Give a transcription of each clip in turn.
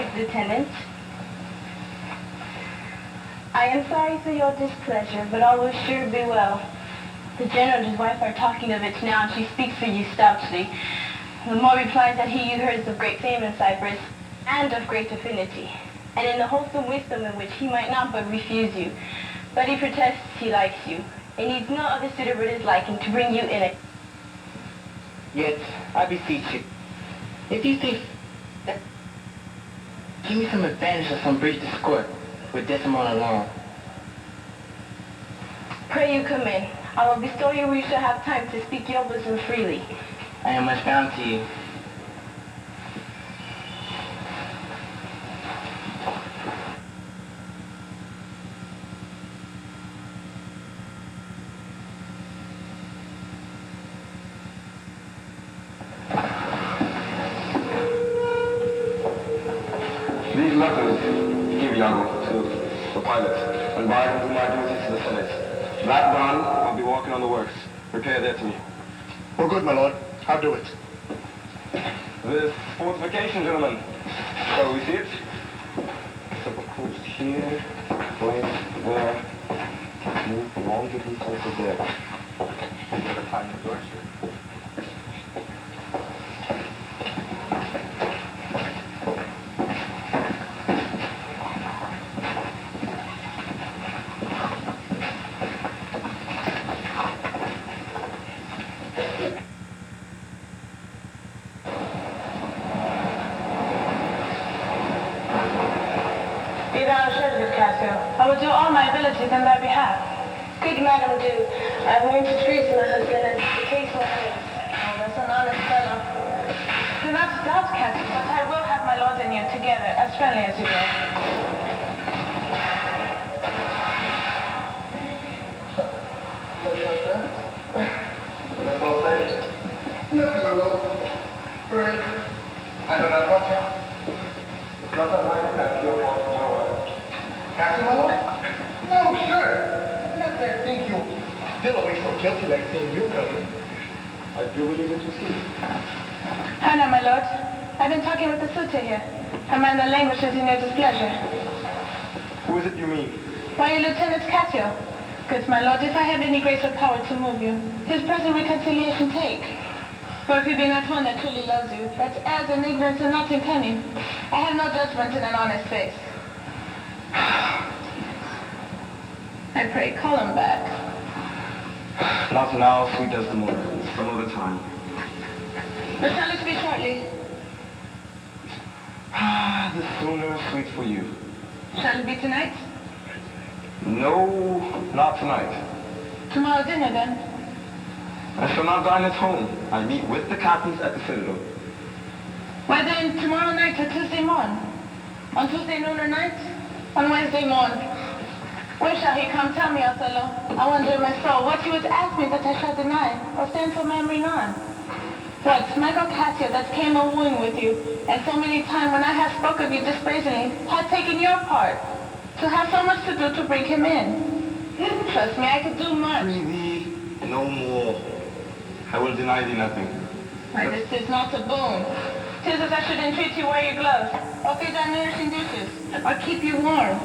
It's Lieutenant. I am sorry for your displeasure, but all will sure be well. The General and his wife are talking of it now, and she speaks for you stoutly. Lamar replies that he heard of great fame in Cyprus, and of great affinity, and in the wholesome wisdom in which he might not but refuse you. But he protests he likes you, and needs no other suitor but his liking to bring you in it. Yet, I beseech you, if you think that, give me some advantage of some brief discourse with Desdemona alone. Pray you come in. I will bestow you where you shall have time to speak your wisdom freely. I am much bound to you. These letters give Iago to the pilot, and by him do my duties to the Senate. That done, I'll be walking on the works. Repair there to me. Oh, good, my lord. I'll do it. This fortification, gentlemen. Shall we see it? Simple course here, place there, move along the distance of there. And the time of yours here. I will do all my abilities on thy behalf. Good madam, do. I have learned to treat my husband, and the case will end. Oh, that's an honest fellow. Do not doubt, Cassio, but I will have my lord and you together, as friendly as you will. No, my lord. Pray. I do not want you. It's not a line that you want to know. Captain, my lord? No, sir. Let them think you still away so guilty like seeing you coming. I do believe what you see. Hannah, my lord. I've been talking with the suitor here. I mind the language is in your displeasure. Who is it you mean? Why, your Lieutenant Cassio. Good, my lord, if I have any grace or power to move you, his present reconciliation take. For if you be not one that truly loves you, that errs in ignorance and not in cunning, I have no judgment in an honest face. I pray, call him back. Not now, sweet Desdemona. Some other time. But tell it to be shortly. The sooner, sweet for you. Shall it be tonight? No, not tonight. Tomorrow dinner, then? I shall not dine at home. I meet with the captains at the Citadel. Why then, tomorrow night or Tuesday morn? On Tuesday noon or night? On Wednesday morn? When shall he come? Tell me, Othello. I wonder in my soul what you would ask me that I shall deny, or stand for memory none. What, Michael Cassio that came a-wooing with you, and so many times when I have spoke of you dispraisingly, had taken your part, to have so much to do to bring him in. Trust me, I could do much. Free thee no more. I will deny thee nothing. Why, this is not a boon. 'Tis as I should entreat you wear your gloves, or feed thy nourishing dishes, or keep you warm,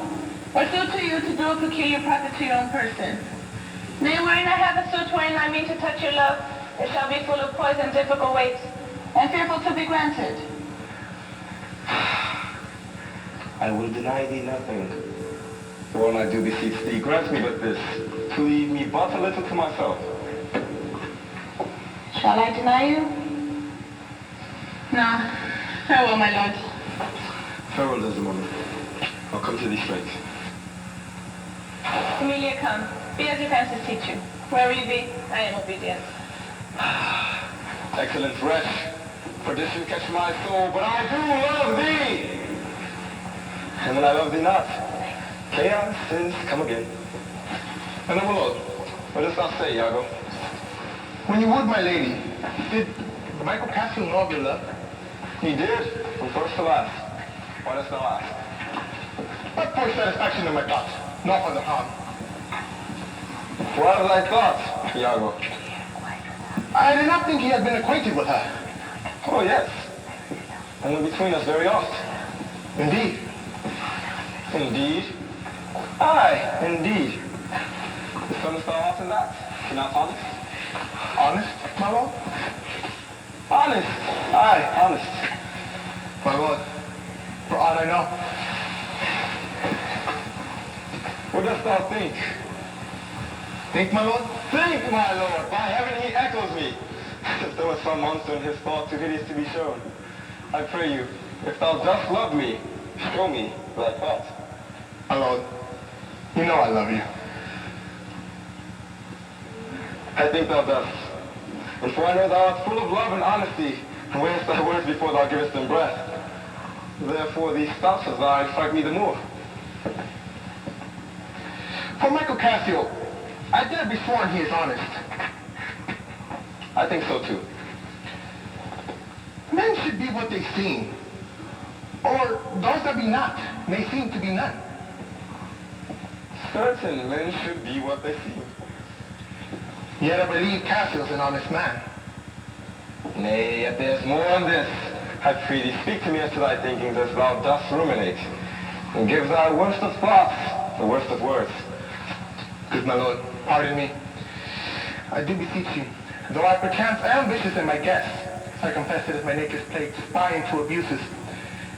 or do to you to do a peculiar profit to your own person. Nay, wherein I have a suit wherein I mean to touch your love, it shall be full of poison, difficult weights, and fearful to be granted. I will deny thee nothing. For all I do beseech thee, grant me but this, to leave me but a little to myself. Shall I deny you? No. Farewell, my lord. Farewell, Desdemona. I'll come to thee straight. Emilia, come. Be as your fancies teach you. Wherever you be, I am obedient. Excellent wretch, perdition catch my soul, but I do love thee! And when I love thee not, chaos is come again. And my lord, what dost thou say, Iago? When you would, my lady, did Michael Cassio know of your love? He did, from first to last. Why dost thou ask? But for satisfaction of my thoughts, not for the harm. What are thy thoughts, Iago? I did not think he had been acquainted with her. Oh, yes. Only between us very oft. Indeed. Indeed? Aye, indeed. The sun star out in that. You're not honest? Honest, my lord? Honest! Aye, honest. My lord, for aught I know. What dost thou think? Think, my lord? Think, my lord! By heaven, he echoes me. As there was some monster in his thought too hideous to be shown. I pray you, if thou dost love me, show me thy thought. My lord, you know I love you. I think thou dost. And for I know thou art full of love and honesty, and weighest thy words before thou givest them breath. Therefore these thoughts of thine strike me the more. For Michael Cassio, I dare be sworn he is honest. I think so too. Men should be what they seem, or those that be not may seem to be none. Certain men should be what they seem. Yet I believe Cassio's an honest man. Nay, yet there's more on this. I pray thee, speak to me as to thy thinkings as thou dost ruminate, and give thy worst of thoughts the worst of words. Good my lord, pardon me. I do beseech you, though I perchance am vicious in my guess, I confess it is my nature's plate to spy into abuses,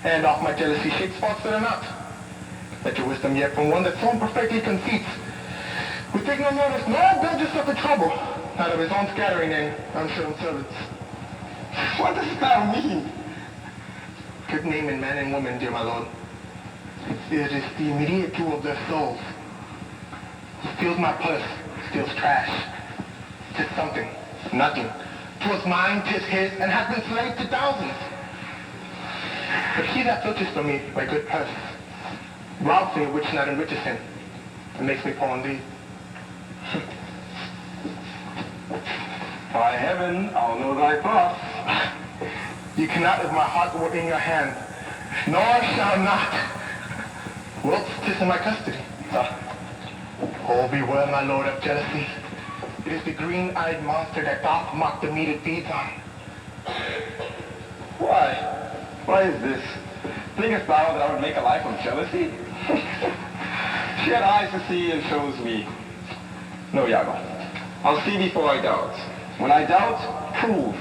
and off my jealousy shake spots that are not. Let your wisdom yet from one that so imperfectly conceits, who take no notice nor indulges of the trouble, out of his own scattering and uncertain servants. What dost thou mean? Good name in man and woman, dear my lord. It is the immediate jewel of their souls. Who steals my purse, steals trash. 'Tis something, nothing. 'Twas mine, 'tis his, and hath been slave to thousands. But he that filches from me my good purse, robs me which not enriches him, and makes me poor indeed. By heaven, I'll know thy thoughts. You cannot if my heart were in your hand, nor shall not, whilst 'tis in my custody. Oh, beware, my lord, of jealousy. It is the green-eyed monster that doth mock the meat it feeds on. Why? Why is this? Thinkest thou that I would make a life of jealousy? She had eyes to see and chose me. No, Iago. I'll see before I doubt. When I doubt, prove.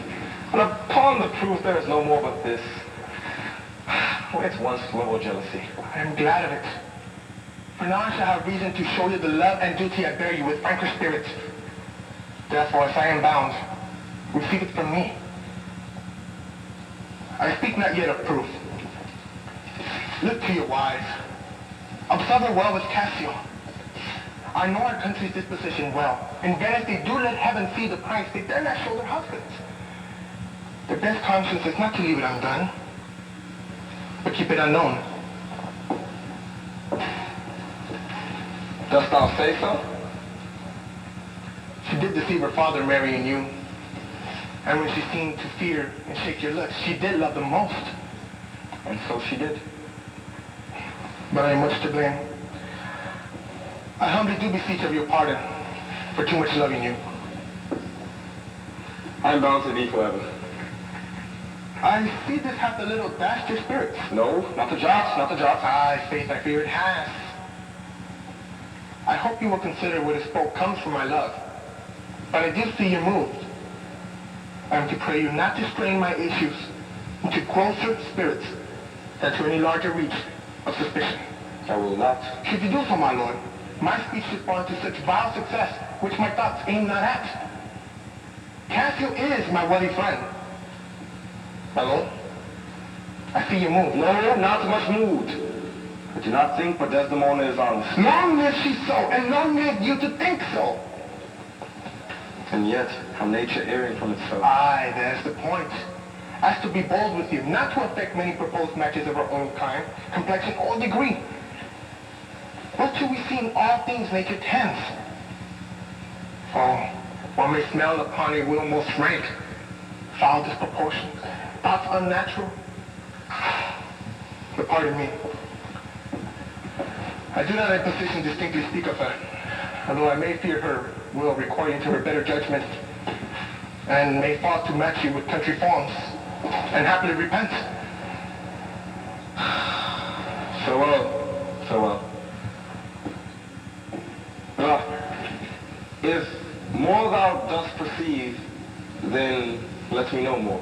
And upon the proof there is no more but this. It's once global jealousy. I am glad of it. For now I shall have reason to show you the love and duty I bear you with franker spirit. Therefore, as I am bound, receive it from me. I speak not yet of proof. Look to your wives. Observe her well with Cassio. I know our country's disposition well, and then if they do let heaven see the pranks, they dare not show their husbands. Their best conscience is not to leave it undone, but keep it unknown. Dost thou say so? She did deceive her father marrying you. And when she seemed to fear and shake your looks, she did love them most. And so she did. But I am much to blame. I humbly do beseech of your pardon for too much loving you. I'm bound to thee forever. I see this hath a little dashed your spirits. No, not the jot, not the jot. Aye, faith, I fear it has. I hope you will consider what is spoke comes from my love. But I do see you moved. I am to pray you not to strain my issues into grosser spirits than to any larger reach of suspicion. I will not. Should you do so, my lord, my speech should fall into such vile success which my thoughts aim not at. Cassio is my worthy friend. My lord, I see you moved. No, not much moved. I do not think but Desdemona is honest. Long live she so, and long live you to think so. And yet, how nature erring from itself. Aye, there's the point. As to be bold with you, not to affect many proposed matches of our own kind, complexion, or degree. But to we see in all things nature tends. Oh, one may smell upon a will most rank, foul disproportions, thoughts unnatural. But pardon me. I do not in position distinctly speak of her, although I may fear her will recoil into her better judgment, and may fall to match you with country forms, and happily repent. Farewell. Farewell. Now, if more thou dost perceive, then let me know more.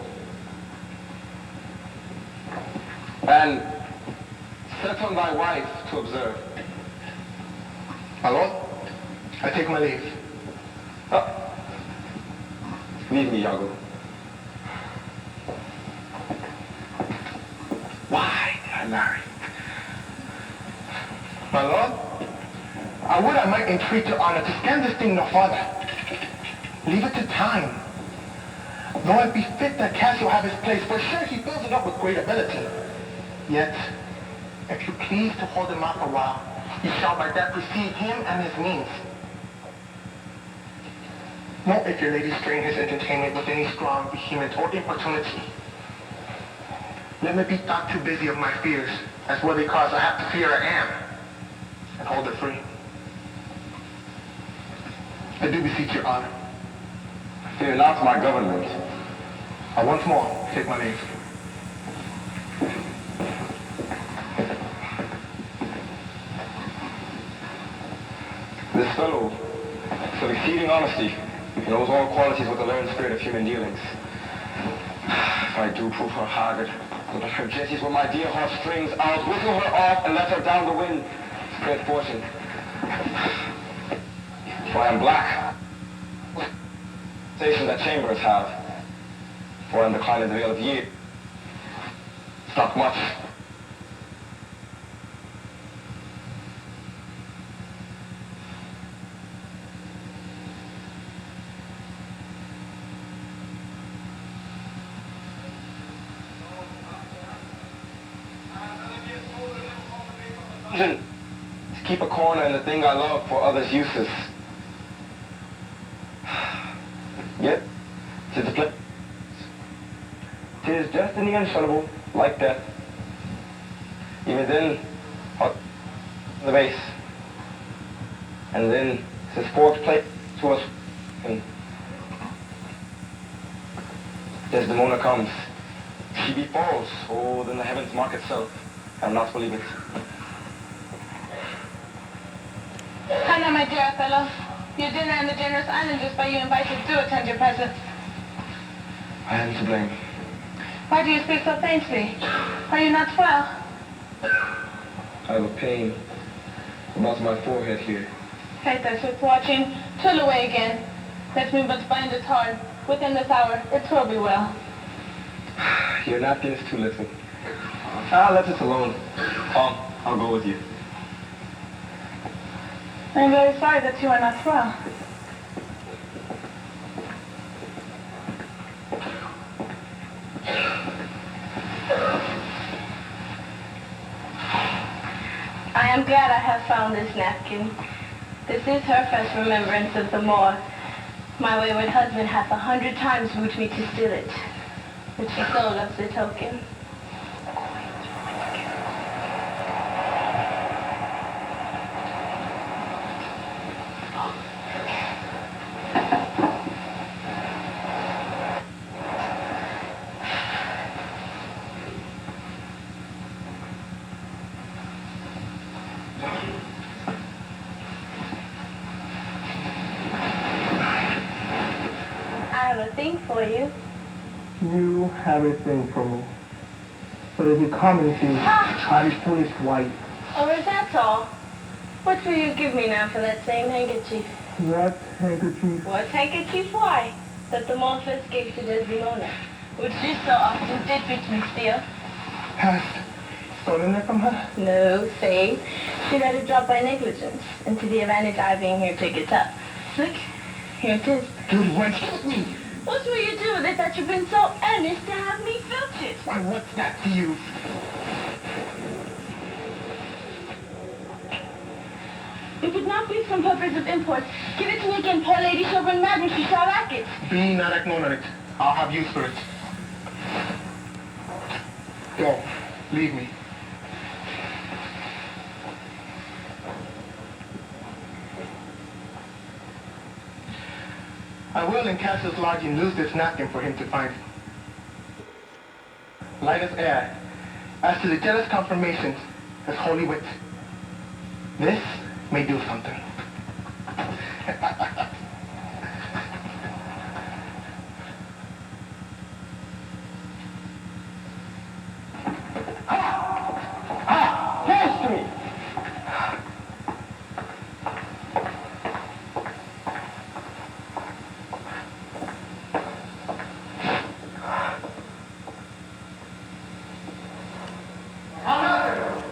And set on thy wife to observe. My lord, I take my leave. Leave me, Iago. Why did I marry? My lord, I might entreat your honor to scan this thing no further. Leave it to time. Though it be fit that Cassio have his place, for sure he builds it up with great ability. Yet, if you please to hold him off a while, you shall by that perceive him and his means. Note if your lady strain his entertainment with any strong vehement or importunity. Let me be thought too busy of my fears, as what they cause I have to fear I am, and hold it free. I do beseech your honor. Fear not my government. I once more take my leave. This fellow, of exceeding honesty, knows all qualities with the learned spirit of human dealings. If I do prove her haggard, so that her jesses with my dear heartstrings, I'll whistle her off and let her down the wind. Great fortune. For I am black. Station that chambers have. For I am declined in the veil of years. It's not much. To keep a corner in the thing I love for others' uses. Yet, 'tis a play. 'Tis destiny unshuttable, like death. Even then, the base. And then, 'tis forked play to us, and Desdemona comes. She befalls, oh, then the heavens mark itself. I will not believe it. Hannah, my dear Othello, your dinner and the generous islanders by you invited do attend your presence. I am to blame. Why do you speak so faintly? Are you not well? I have a pain about my forehead here. Faith, I sit watching. Till away again. Let me but bind it hard. Within this hour, it will be well. Your napkin is too little. I'll let it alone. Come, I'll go with you. I'm very sorry that you are not well. I am glad I have found this napkin. This is her first remembrance of the Moor. My wayward husband hath 100 times wooed me to steal it, but she so loves the token. I have a thing for you. You have a thing for me. But as you come and see, I foolish wife. Oh, is that all? What will you give me now for that same handkerchief? What handkerchief? What handkerchief? Why? That the Moor first gave to Desdemona, which you so often did beat me steal. Hast stolen it from her? No, same. She let it drop by negligence, and to the advantage I being here pick it up. Look, here it is. Good wench, hit me! What will you do with it that you've been so earnest to have me filch it? Why, what's that to you? If it not be some purpose of import, give it to me again, poor lady. She'll run mad when she shall lack it. Be not ignorant. I'll have use for it. Go. Leave me. I will in Cassio's lodging lose this napkin for him to find it. Light as air. As to the jealous confirmations, as holy writ. This may do something. Close to me!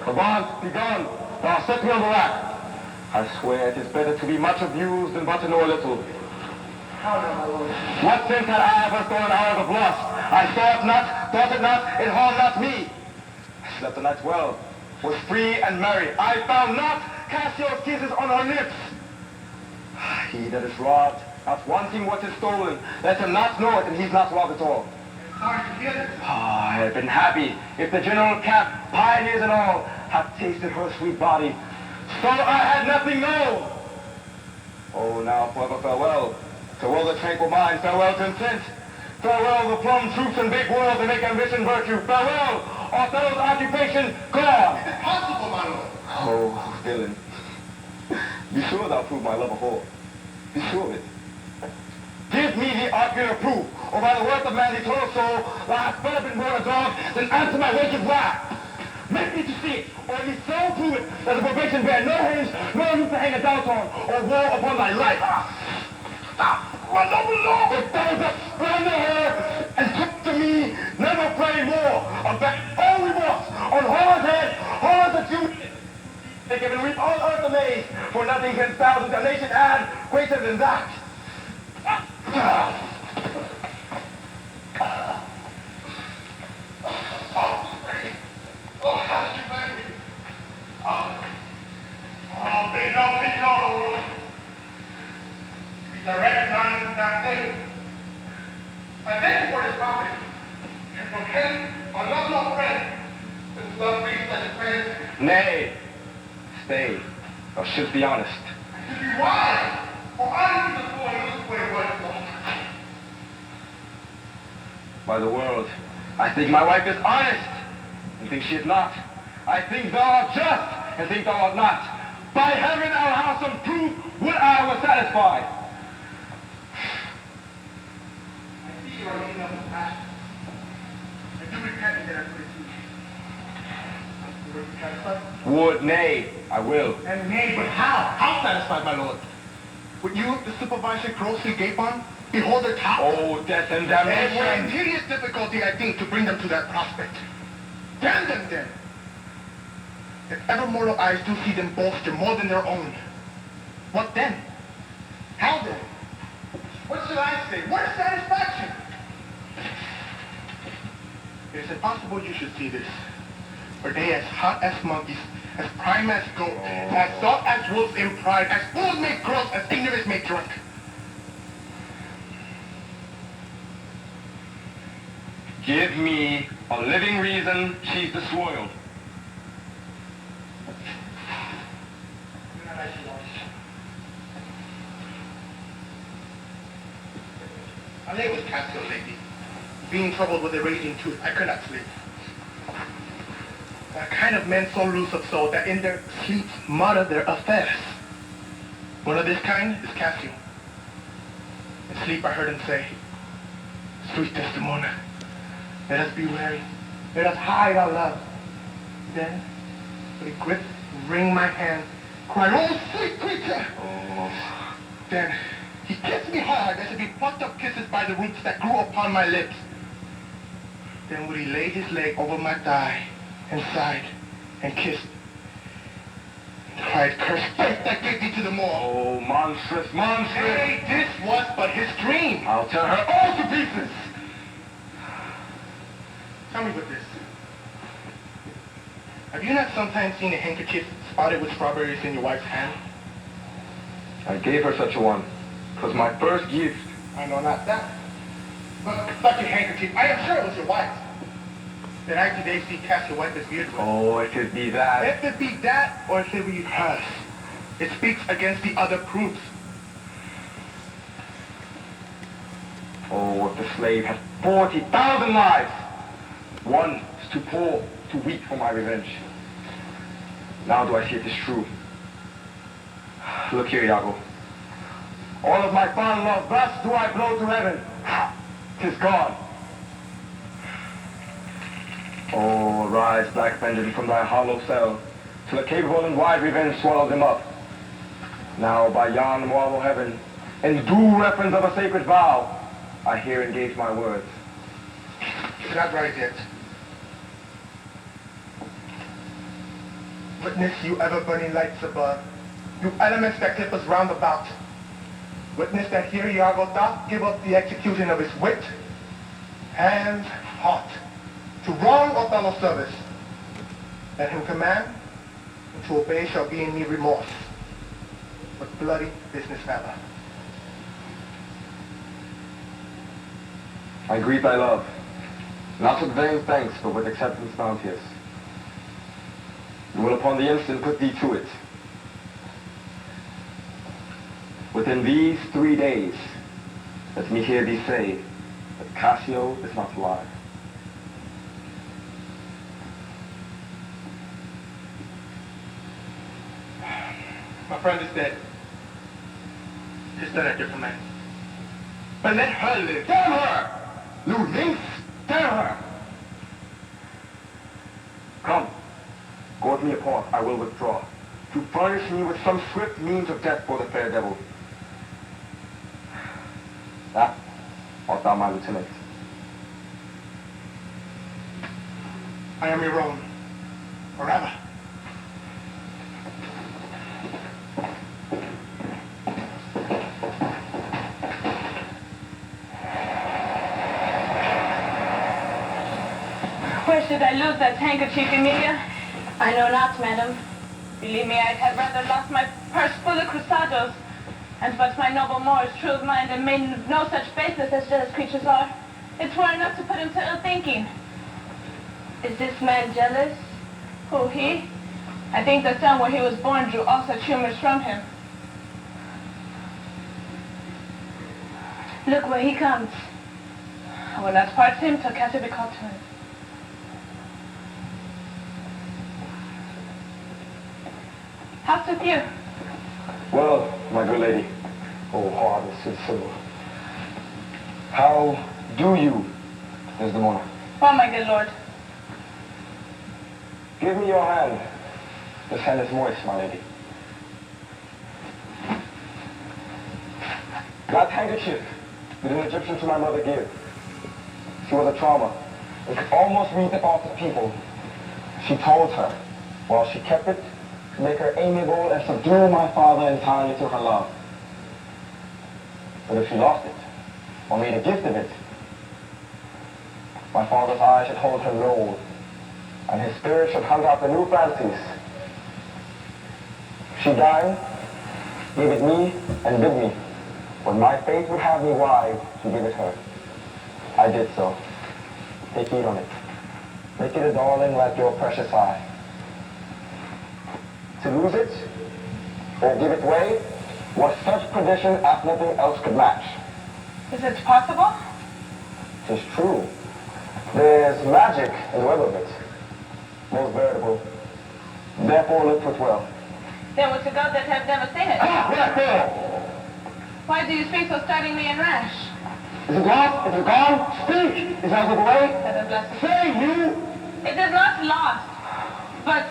Avance, be gone. Now set me on the rack. I swear it is better to be much abused than but to know a little. How now, my lord? What sense had I ever stolen hours of lust? I saw it not, thought it not, it harmed not me. I slept the night well, was free and merry. I found not Cassio's kisses on her lips. He that is robbed, not wanting what is stolen, let him not know it, and he's not robbed at all. Sorry to hear this. I had been happy if the general camp, pioneers and all, had tasted her sweet body. So I had nothing know. Oh, now forever farewell. Farewell the tranquil mind, farewell content. Farewell the plum troops and big world that make ambition virtue. Farewell Othello's occupation gone. Is it possible, my lord? Oh, villain. Be sure thou prove my love a whore. Be sure of it. Give me the argument of proof, or by the worth of man's eternal soul, thou hast better been born a dog than answer my wicked wrath. Make me to see it, or at least so prove it that the probation bear no hinge, nor root to hang a doubt on, or war upon thy life. My noble lord! If thou dost splendor her and talk to me, never pray more. Avenge all remorse on horror's head, horrors that you they can reap all earth amazed, for nothing can thousand damnation add greater than that. I recognize that thing. I thank you for this property. And from him, our lovely friend, this love reads such a friend. Nay, stay. Thou shouldst be honest. To be wise, for I need to go and look for a word for. By the world, I think my wife is honest, and think she is not. I think thou art just, and think thou art not. By heaven, I'll have some proof would I was satisfied. I see you are leading up the path. I do repent that I put it to you. You will be satisfied? Would, nay, I will. And nay, but how? How satisfied, my lord? Would you, the supervisor, grossly gape on? Behold their top? Oh, death and It damnation. were a tedious difficulty, I think, to bring them to that prospect. Damn them, then! If ever mortal eyes do see them bolster more than their own, what then? How then? What should I say? What is satisfaction? It is impossible you should see this. For they as hot as monkeys, as prime as goat, as salt as wolves in pride, as fools make gross, as ignorance make drunk. Give me a living reason she's disloyal. I lay with Cassio lately. Being troubled with a raging tooth, I could not sleep. A kind of men so loose of soul that in their sleeps mutter their affairs. One of this kind is Cassio. In sleep I heard him say, "Sweet Desdemona, let us be wary. Let us hide our love." Then, with a grip, wring my hand, cry, "Oh, sweet creature!" Then he kissed me hard as if he plucked up kisses by the roots that grew upon my lips. Then would he lay his leg over my thigh and sighed and kissed and cried, "Curse fate that gave thee to the Moor." Oh, monstrous, monstrous. Nay, this was but his dream. I'll tear her all to pieces. Tell me with this. Have you not sometimes seen a handkerchief spotted with strawberries in your wife's hand? I gave her such a one. 'Twas my first gift. I know not that. But such a handkerchief, I am sure it was your wife's. Did I today see Cassio wipe his beard with? Oh, it could be that. If it be that, or if it be hers, it speaks against the other proofs. Oh, if the slave had 40,000 lives. One is too poor, too weak for my revenge. Now do I see it is true. Look here, Iago. All of my fond love, thus do I blow to heaven. 'Tis gone. Oh, rise, black vengeance, from thy hollow cell, till a capable and wide revenge swallows him up. Now, by yon marble heaven, in due reference of a sacred vow, I here engage my words. You're not right yet. Witness you ever-burning lights above, you elements that clip us round about. Witness that here Iago doth give up the execution of his wit, hands, heart, to wrong Othello's service. Let him command, and to obey shall be in me remorse, but bloody business valor. I greet thy love, not with vain thanks, but with acceptance bounteous. And will upon the instant put thee to it. Within these 3 days, let me hear thee say that Cassio is not alive. My friend is dead. He's dead at your command. But let her live. Damn her! You lynx! Damn her! Come, go with me apart, I will withdraw, to furnish me with some swift means of death for the fair devil. That art thou my lieutenant. I am your own, forever. Where should I lose that handkerchief, Emilia? I know not, madam. Believe me, I'd have rather lost my purse full of cruzados. And but my noble Moor is true of mind and made no such baseless as jealous creatures are. It's were enough to put him to ill thinking. Is this man jealous? Who, he? I think the son where he was born drew all such humors from him. Look where he comes. I will not part him till Cassio be called to him. How's with you? Well, my good lady, oh hard and sweet soul, how do you, Desdemona? Oh, my good lord. Give me your hand. This hand is moist, my lady. That handkerchief did an Egyptian to my mother give. She was a trauma and could almost read the thoughts of people. She told her, while she kept it, to make her amiable and subdue my father entirely to her love. But if she lost it, or made a gift of it, my father's eye should hold her low, and his spirit should hunt out the new fancies. She dined, gave it me, and bid me, when my fate would have me wide, to give it her. I did so. Take heed on it. Make it a darling like your precious eye. To lose it, or give it way, was such perdition as nothing else could match. Is it possible? 'Tis true. There's magic in the web of it. Most veritable. Therefore look it well. Then would to God that have never seen it. Ah, wherefore? Why do you speak so startlingly and rash? Is it lost? Is it gone? Speak! Is it out of the way? Heaven bless us. Say you! It is not lost. But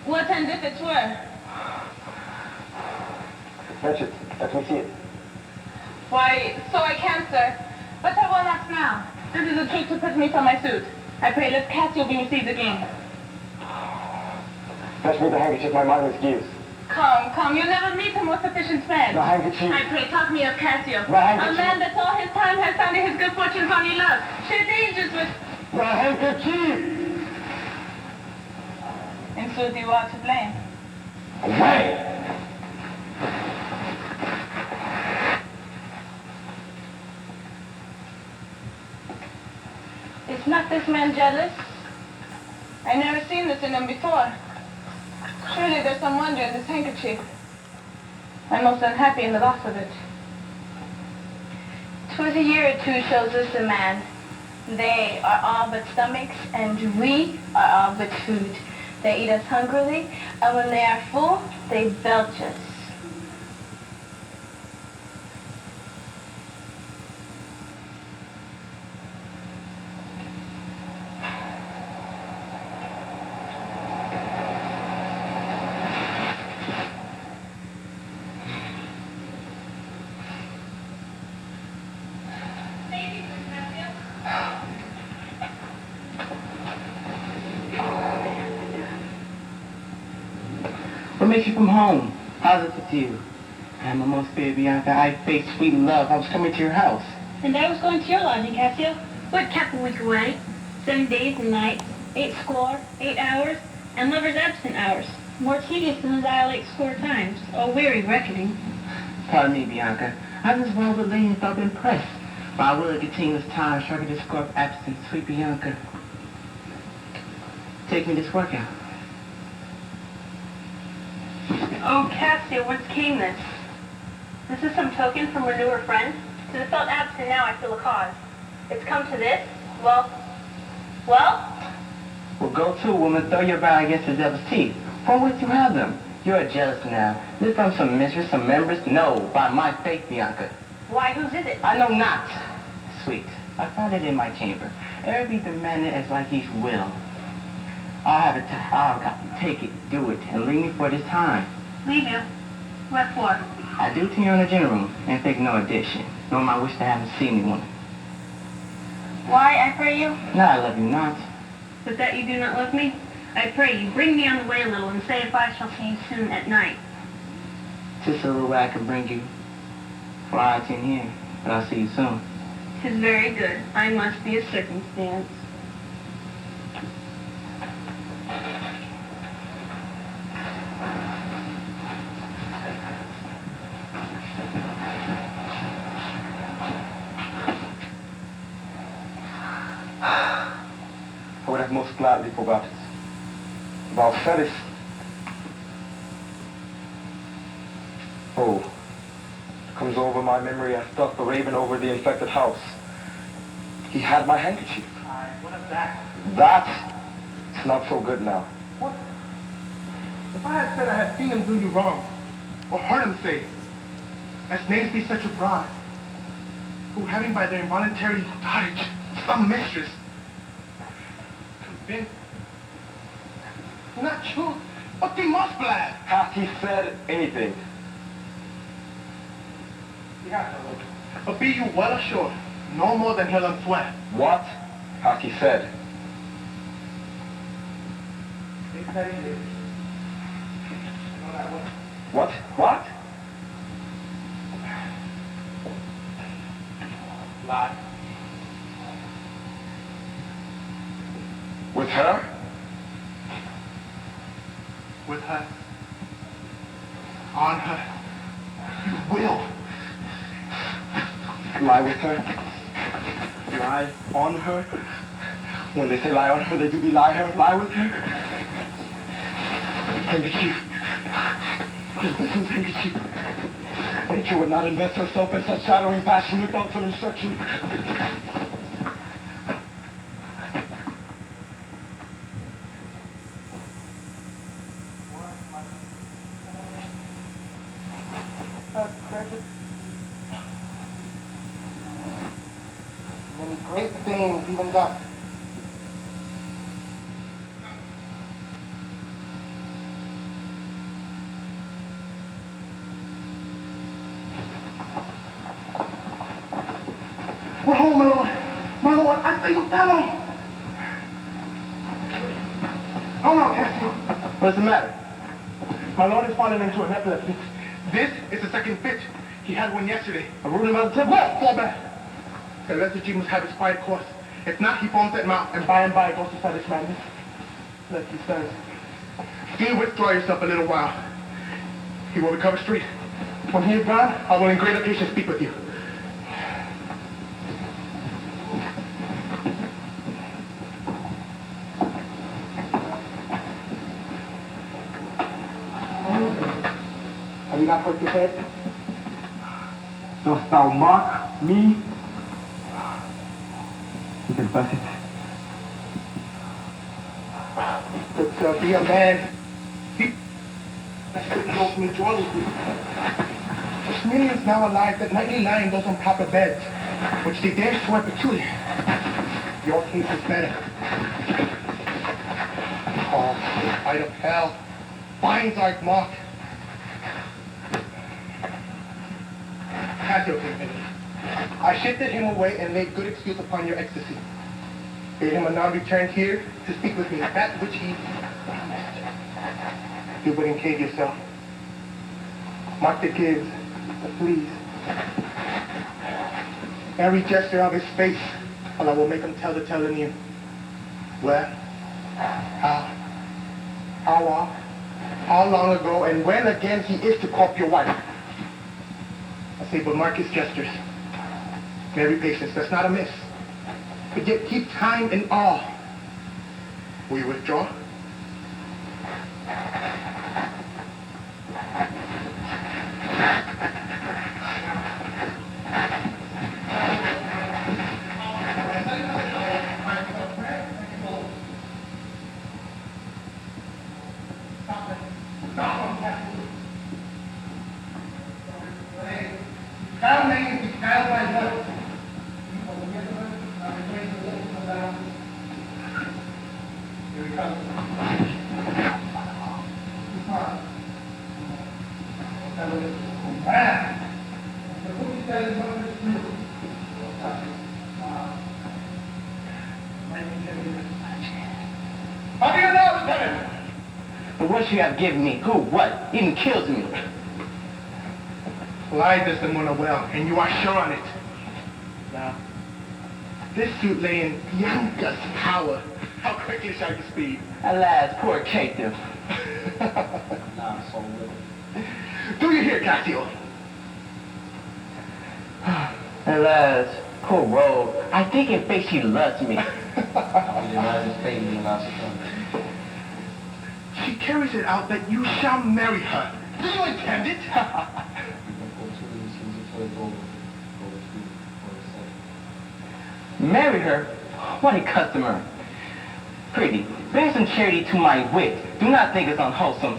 what and if it were? Fetch it. Let me see it. Why, so I can, sir. But I will not now. This is a trick to put me from my suit. I pray let Cassio be received again. Fetch me the handkerchief my mind misgives. Come, you never meet a more sufficient man. The handkerchief. I pray, talk me of Cassio. The handkerchief. A man that all his time has found his good fortunes on he loves. Share dangers with... The handkerchief! In sooth, you are to blame. Away! Is not this man jealous? I never seen this in him before. Surely there's some wonder in this handkerchief. I'm most unhappy in the loss of it. 'Twas a year or two shows us a man. They are all but stomachs, and we are all but food. They eat us hungrily, and when they are full, they belch us. What makes you from home? How's it with you? I'm almost there, Bianca. I face sweet love. I was coming to your house. And I was going to your lodging, Cassio. What kept a week away? 7 days and nights, 8 score, 8 hours, and lovers' absent hours. More tedious than the dialect score times. A weary reckoning. Pardon me, Bianca. I just well believed and felt impressed by will of continuous time striking the score of absence. Sweet Bianca, take me this workout. Oh, Cassio, whence came this? This is some token from a newer friend? To the felt absent now I feel a cause. It's come to this? Well? Well, go to, woman. Throw your bow against the devil's teeth. From which you have them. You are jealous now. This from some mistress, some members? No, by my faith, Bianca. Why, whose is it? I know not. Sweet, I found it in my chamber. Every demanded as like his will. I'll got to take it, do it, and leave me for this time. Leave you? What for? I do to you in the general room, and take no addition, nor my wish to have see anyone. Why, I pray you? No, I love you not. But that you do not love me? I pray you, bring me on the way a little, and say if I shall see you soon at night. Just a little way I can bring you. For I attend here, but I'll see you soon. 'Tis very good. I must be a circumstance. I would have most gladly forgot it. Thou saidst, oh, it comes over my memory as doth the raven over the infected house. He had my handkerchief. What of that? That's not so good now. What? If I had said I had seen him do you wrong, or heard him say, as names be such a bride, who having by their involuntary dotage some mistress, convinced, not true, but they must blab. Hath he said anything? Yeah, but be you well assured, no more than he'll unswear. What hath he said? They said he did. No, that was. What? What? Lie. With her? With her. On her. You will. Lie with her? Lie on her? When they say lie on her, they do be lie her, lie with her? Handkerchief. His handkerchief. Nature would not invest herself in such shadowing passion without some instruction. Many great things even done. We're home, my lord. My lord, I say Othello. Oh no, Cassio. What's the matter? My lord has fallen into an epilepsy. This is the second fit. He had one yesterday. I'm ruling about the temple. What? Fall back. The lethargy must have its quiet course. If not, he foams at mouth, and by goes to start his madness. Let he stuns. Do you withdraw yourself a little while. He will recover straight. When he is gone, I will in great occasion speak with you. Have you not hurt your head? Dost thou mock me? You confess it. To be a man, that's what drove me joyfully. There's millions now alive that nightly lie in those unproper beds, which they dare swear peculiar. Your case is better. Oh, the fight of hell binds our mark. Casio came in. I shifted him away and laid good excuse upon your ecstasy. Bade him anon return here to speak with me, that which he promised. Do but encave yourself. Mark the gives, the fleas. Every gesture of his face, and I will make him tell the tale anew. Where? How long? How long ago, and when again he is to court your wife? I say, but mark his gestures. Very patience, that's not amiss. But yet keep time in awe. Will you withdraw? But what you have given me, who, what, even kills me. Lie Desdemona well, and you are sure on it. Now, this suit lay in Bianca's power. How quickly shall you speed? Alas, poor Cato. Do you hear, Cassio? Alas, poor rogue. I think in faith she loves me. She carries it out that you shall marry her. Do you intend it? Marry her? What a customer. Pretty, bear some charity to my wit. Do not think it's unwholesome.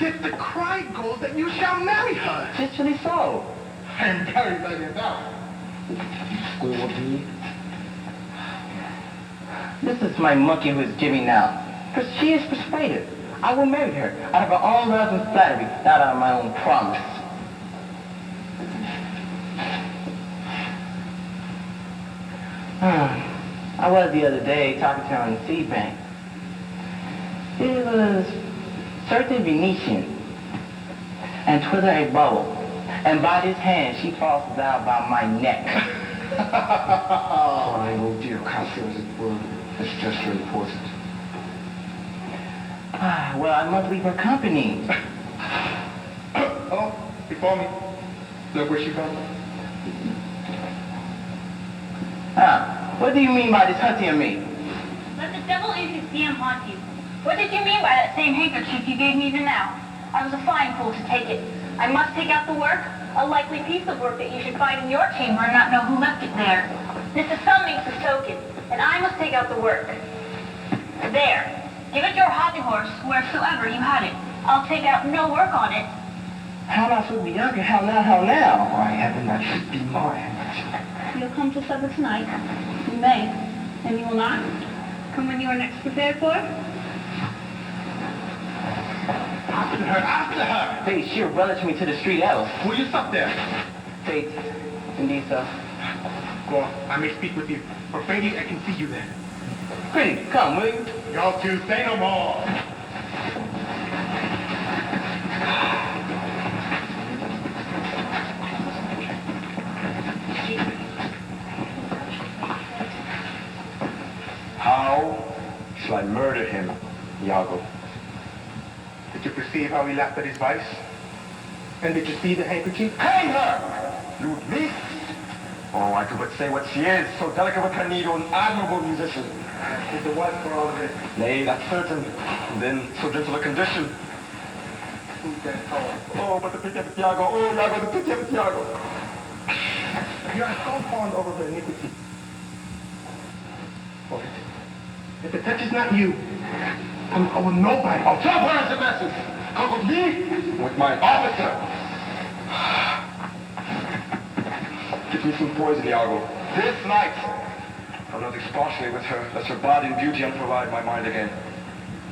Yet the cry goes that you shall marry her. Literally so. I am very glad you're down. This is my monkey who is giving now. For she is persuaded. I will marry her out of her own love and flattery, not out of my own promise. I was the other day talking to her on the sea bank. It was certain Venetian, and twitter a bubble, and by this hand she falls down by my neck. Oh dear, Cassio, as it were, this gesture important. Well, I must leave her company. Oh, before me. Look where she comes. What do you mean by this hunting of me? Let the devil in his DM haunt you. What did you mean by that same handkerchief you gave me even now? I was a fine fool to take it. I must take out the work, a likely piece of work that you should find in your chamber and not know who left it there. This is something to soak it, and I must take out the work. There. Give it your hobby horse wheresoever you had it. I'll take out no work on it. How am I supposed to be younger? How now? Why, heaven, that should be my handkerchief. You'll come to supper tonight. You may. And you will not? Come when you are next prepared for it? After her! Fate, she'll relish me to the street else. Will you stop there? Fate, indeed so. Go on, I may speak with you. For fainting, I can see you there. Pretty, come, will you? Y'all two, say no more. How shall I murder him, Iago? Did you perceive how he laughed at his vice? And did you see the handkerchief? Hang her! You me? Oh, I could but say what she is, so delicate with her needle, an admirable musician. Is the wife for all of this? Nay, that's certain. And then so gentle a condition. Who's that tall? Oh, but the pity of Iago, oh, Iago, the pity of Iago. You are so fond over her iniquity. Boy, if the touch is not you, I will nobody. I'll tell where's the message. Come with me? With my officer. Give me some poison, Iago. This night, I'll not expostulate with her, lest her body and beauty unprovide my mind again.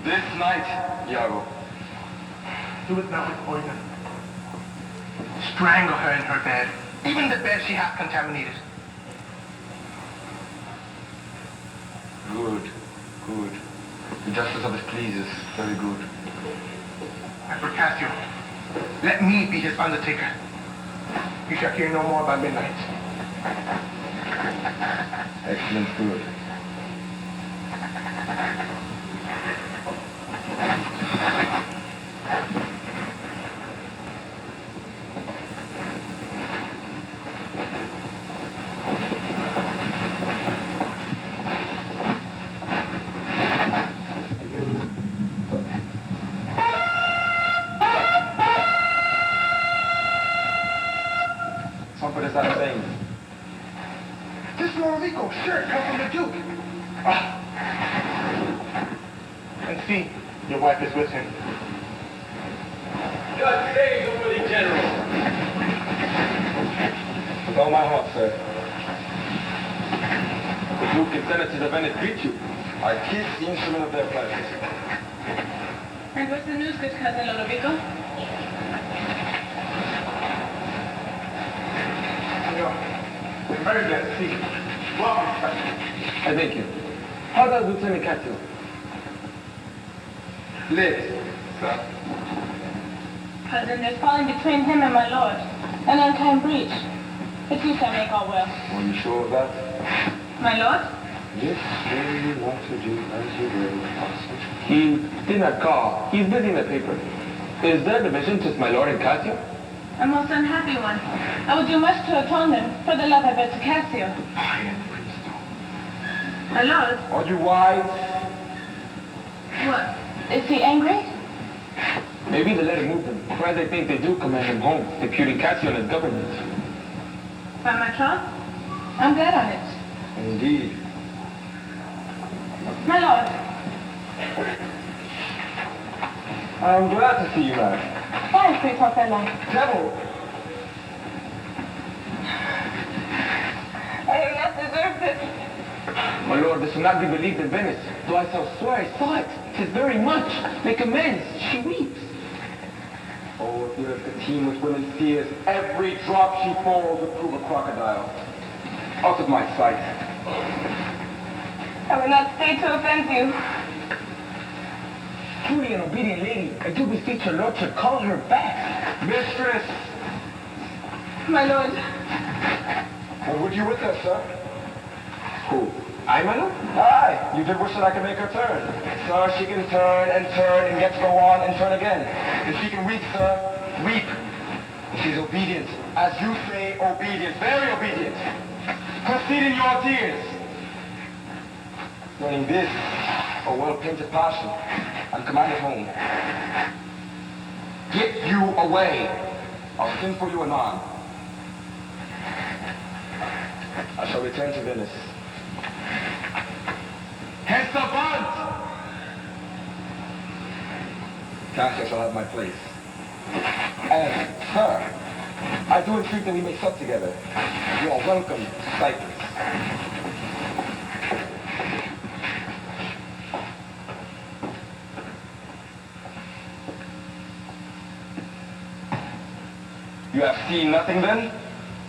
This night, Iago. Do it not with poison. Strangle her in her bed. Even the bed she hath contaminated. Good, good. The justice of it pleases. Very good. And for Cassio, let me be his undertaker. You shall hear no more by midnight. Excellent, good. What is that saying? This Morrico shirt comes from the Duke. Ah. And see, your wife is with him. God save the worthy general. With all my heart, sir. The Duke and Senators of Venice greet you. I kiss the instrument of their pleasures. And what's the news, good cousin Lodovico? We're very glad to see you. Welcome, sir. I thank you. How does Lieutenant Cassio? Live, sir. Cousin, there's falling between him and my lord. An unkind breach. But you shall make all well. Are you sure of that? My lord? Yes, sir, you want to do as you will, Master. He did not call. He's busy in the paper. Is there division to my lord and Cassio? A most unhappy one. I would do much to atone them for the love I bear to Cassio. My lord? Are you wise? What? Is he angry? Maybe the letter moved them. For as I think they do command him home, deputing Cassio and his government. By my troth? I'm glad on it. Indeed. My lord. I'm glad to see you, man. Why, sweet Othello? Devil! I have not deserved this. My lord, this will not be believed in Venice. Though I shall swear I saw it. 'Tis very much. Make amends. She weeps. Oh, if you're a team with women's tears, every drop she falls would prove a crocodile. Out of my sight. I will not stay to offend you. Truly an obedient lady. I do beseech your lordship, call her back. Mistress! My lord. What would you with her, sir? Who? I, my lord? Aye, you did wish that I could make her turn. Sir, she can turn and yet go on and turn again. If she can weep, sir, weep. If she's obedient, as you say, obedient, very obedient. Proceed in your tears. Knowing this, a well-painted passion, and commanded home. Get you away. I'll send for you anon. I shall return to Venice. Hence avant! Cassio shall have my place. And, sir, I do entreat that we may sup together. You are welcome to Cyprus. You have seen nothing then?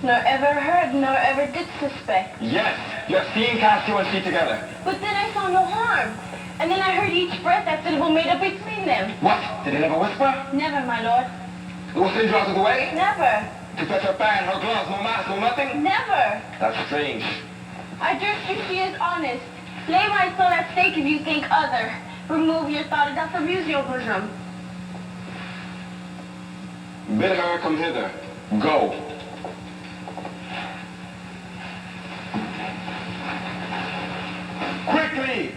Nor ever heard, nor ever did suspect. Yes, you have seen Cassio and she together. But then I saw no harm. And then I heard each breath that syllable made up between them. What? Did they never whisper? Never, my lord. They will send you out of the way? Never. To fetch her fan, her gloves, no mask, no nothing? Never. That's strange. I durst you she is honest. Lay my soul at stake if you think other. Remove your thought and doth abuse your bosom. Bid her come hither. Go. Quickly!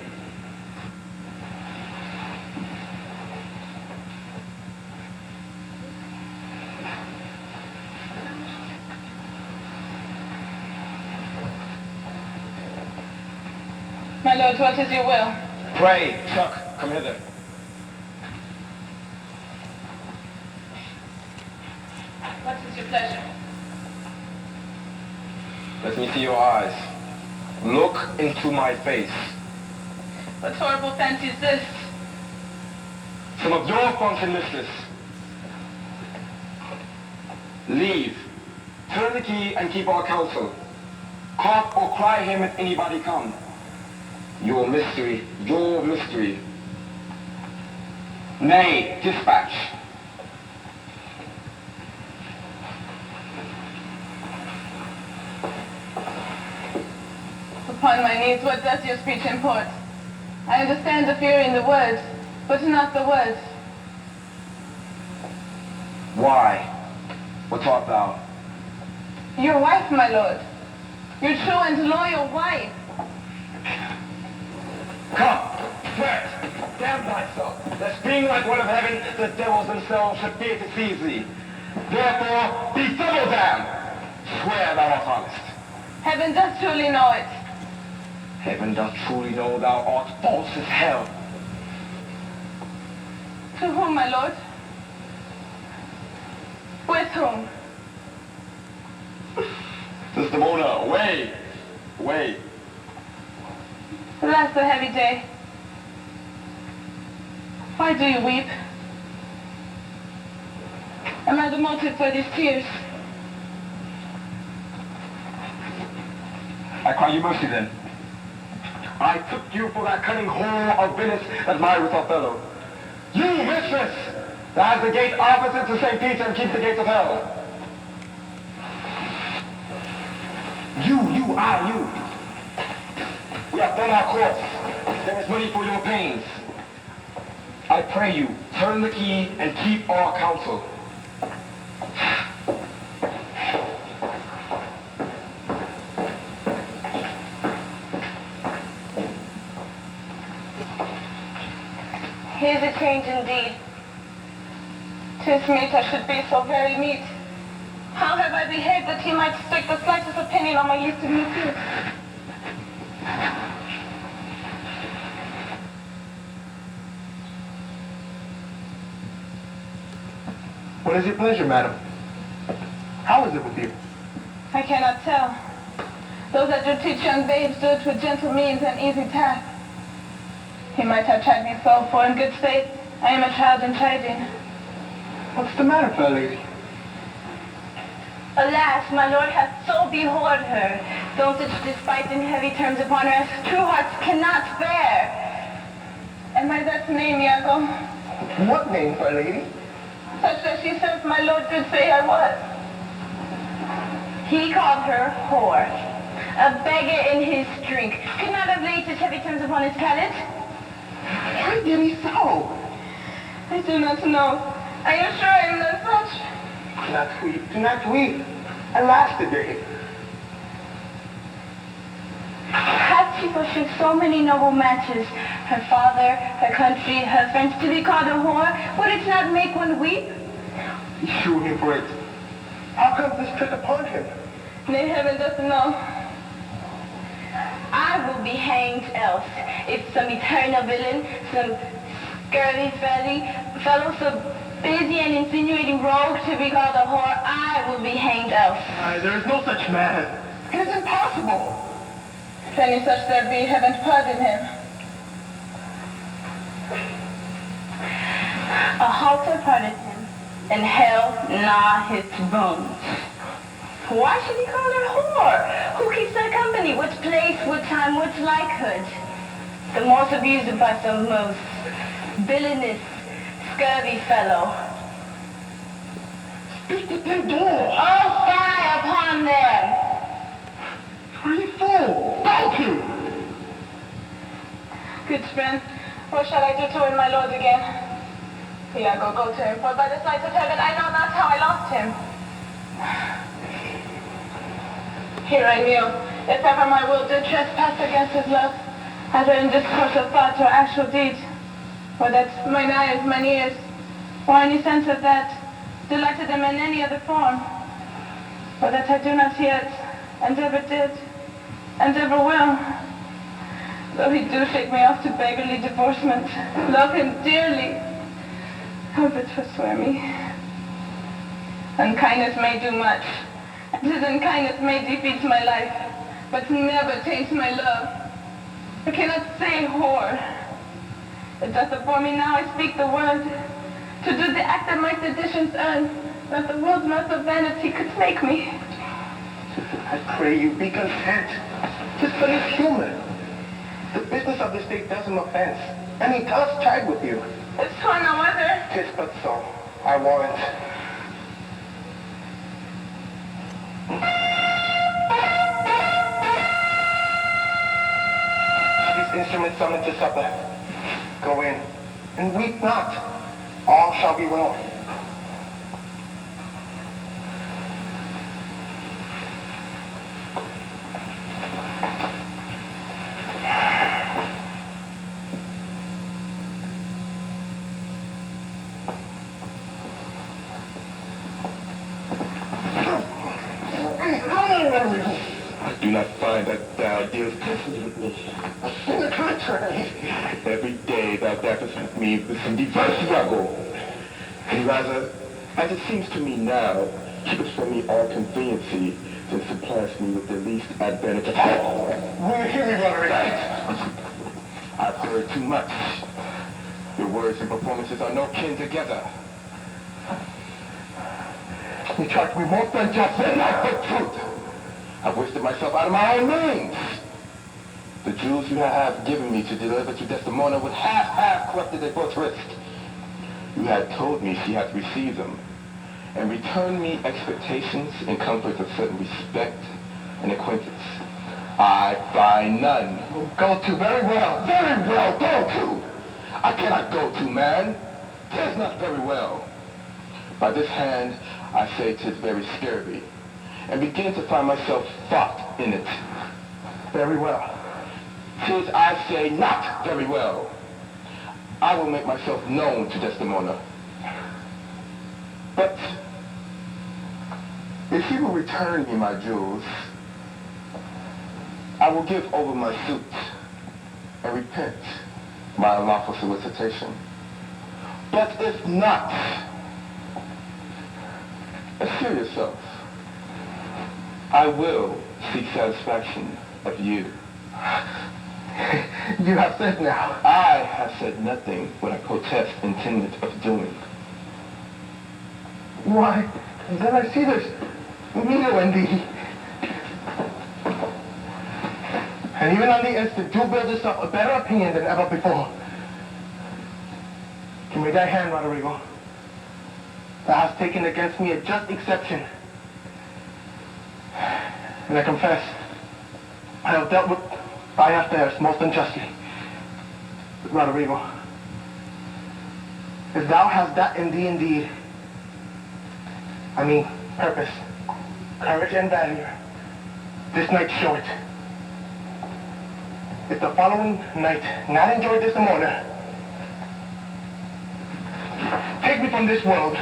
My lord, what is your will? Pray, Chuck, come hither. What is your pleasure? Let me see your eyes. Look into my face. What horrible fancy is this? Some of your function, mistress. Leave. Turn the key and keep our counsel. Cough or cry him if anybody come. Your mystery, your mystery. Nay, dispatch. Upon my knees, what does your speech import? I understand the fury in the words, but not the words. Why? What art thou? Your wife, my lord. Your true and loyal wife. Come, swear it. Damn thyself, lest being like one of heaven, the devils themselves should fear to seize thee. Therefore, be double damned. Swear thou art honest. Heaven does truly know it. Heaven doth truly know thou art false as hell. To whom, my lord? With whom? Desdemona, away! Away! Alas, the heavy day. Why do you weep? Am I the motive for these tears? I cry you mercy then. I took you for that cunning whore of Venice that married with Othello. You, mistress, that has the gate opposite to St. Peter and keeps the gates of hell. You. We have done our course. There is money for your pains. I pray you, turn the key and keep our counsel. Here's a change indeed. 'Tis meet I should be so very meet. How have I behaved that he might stick the slightest opinion on my least of new fears? What is your pleasure, madam? How is it with you? I cannot tell. Those that do teach young babes do it with gentle means and easy tact. He might have tried me so, for in good state I am a child in chiding. What's the matter, fair lady? Alas, my lord hath so behored her, thrown such despite and heavy terms upon her as true hearts cannot bear. Am I that name, Iago? What name, fair lady? Such that she says my lord did say I was. He called her whore, a beggar in his drink, could not have laid such heavy terms upon his callet. Why did he so? I do not know. Are you sure I am not such? Do not weep. Alas, the day. Hath she forshook so many noble matches, her father, her country, her friends, to be called a whore? Would it not make one weep? Shew him for it. How comes this trick upon him? Nay, heaven does know. I will be hanged else, if some eternal villain, some scurvy fellow, so busy and insinuating rogue to be called a whore, I will be hanged else. There is no such man. It is impossible. If any such there be, heaven pardon him. A halter parted him, and hell gnaw his bones. Why should he call her whore? Who keeps her company? What place, what time, what likelihood? The most abused by some most villainous, scurvy fellow. Speak the thing door. Oh, fie upon them! Free fool. Thank you. Good friend, what shall I do to win my lord again? Iago, go to him, for by the sight of heaven I know not how I lost him. Here I kneel, if ever my will did trespass against his love, either in discourse of thought or actual deed, or that mine eyes, mine ears, or any sense of that, delighted him in any other form, or that I do not yet, and ever did, and ever will, Though he do shake me off to beggarly divorcement, love him dearly. Oh, but forswear me. Unkindness may do much. His unkindness may defeat my life, but never taints my love. I cannot say whore. It doth before me now I speak the word. To do the act that my seditions earn, that the world's mirth of vanity could make me. I pray you, be content. Just for his humor. The business of the state does him offense, and he does chide with you. It's for no other. 'Tis but so, I warrant. These instruments summoned to supper. Go in, and weep not. All shall be well. I do not find that thou dealest tenderly with me. On the contrary, Every day thou daffest with me with some diverse struggle. And rather, as it seems to me now, keepest from me all conveniency, than supplants me with the least advantage of all. will you hear me, Roderick? I've heard too much. Your words and performances are no kin together. You charge me more than just Say not the truth. I've wasted myself out of my own means. The jewels you have given me to deliver to Desdemona would half corrupted their fortress. You had told me she had received them, and returned me expectations and comforts of certain respect and acquaintance. I find none. Go to, very well. Very well, go to. I cannot go to, man. 'Tis not very well. By this hand, I say 'tis very scurvy, and begin to find myself thought in it. Very well. 'Tis, I say, not very well. I will make myself known to Desdemona. But if he will return me my jewels, I will give over my suit and repent my unlawful solicitation. But if not, assure yourself, I will seek satisfaction of you. You have said now. I have said nothing what I protest intended of doing. Why, then I see this Mino in thee. And even on the instant, you build yourself a better opinion than ever before. Give me thy hand, Rodrigo. Thou hast taken against me a just exception. And I confess, I have dealt with thy affairs most unjustly. But Rodrigo, if thou hast that in thee indeed, I mean purpose, courage and value, this night show it. If the following night not enjoy this morning, take me from this world.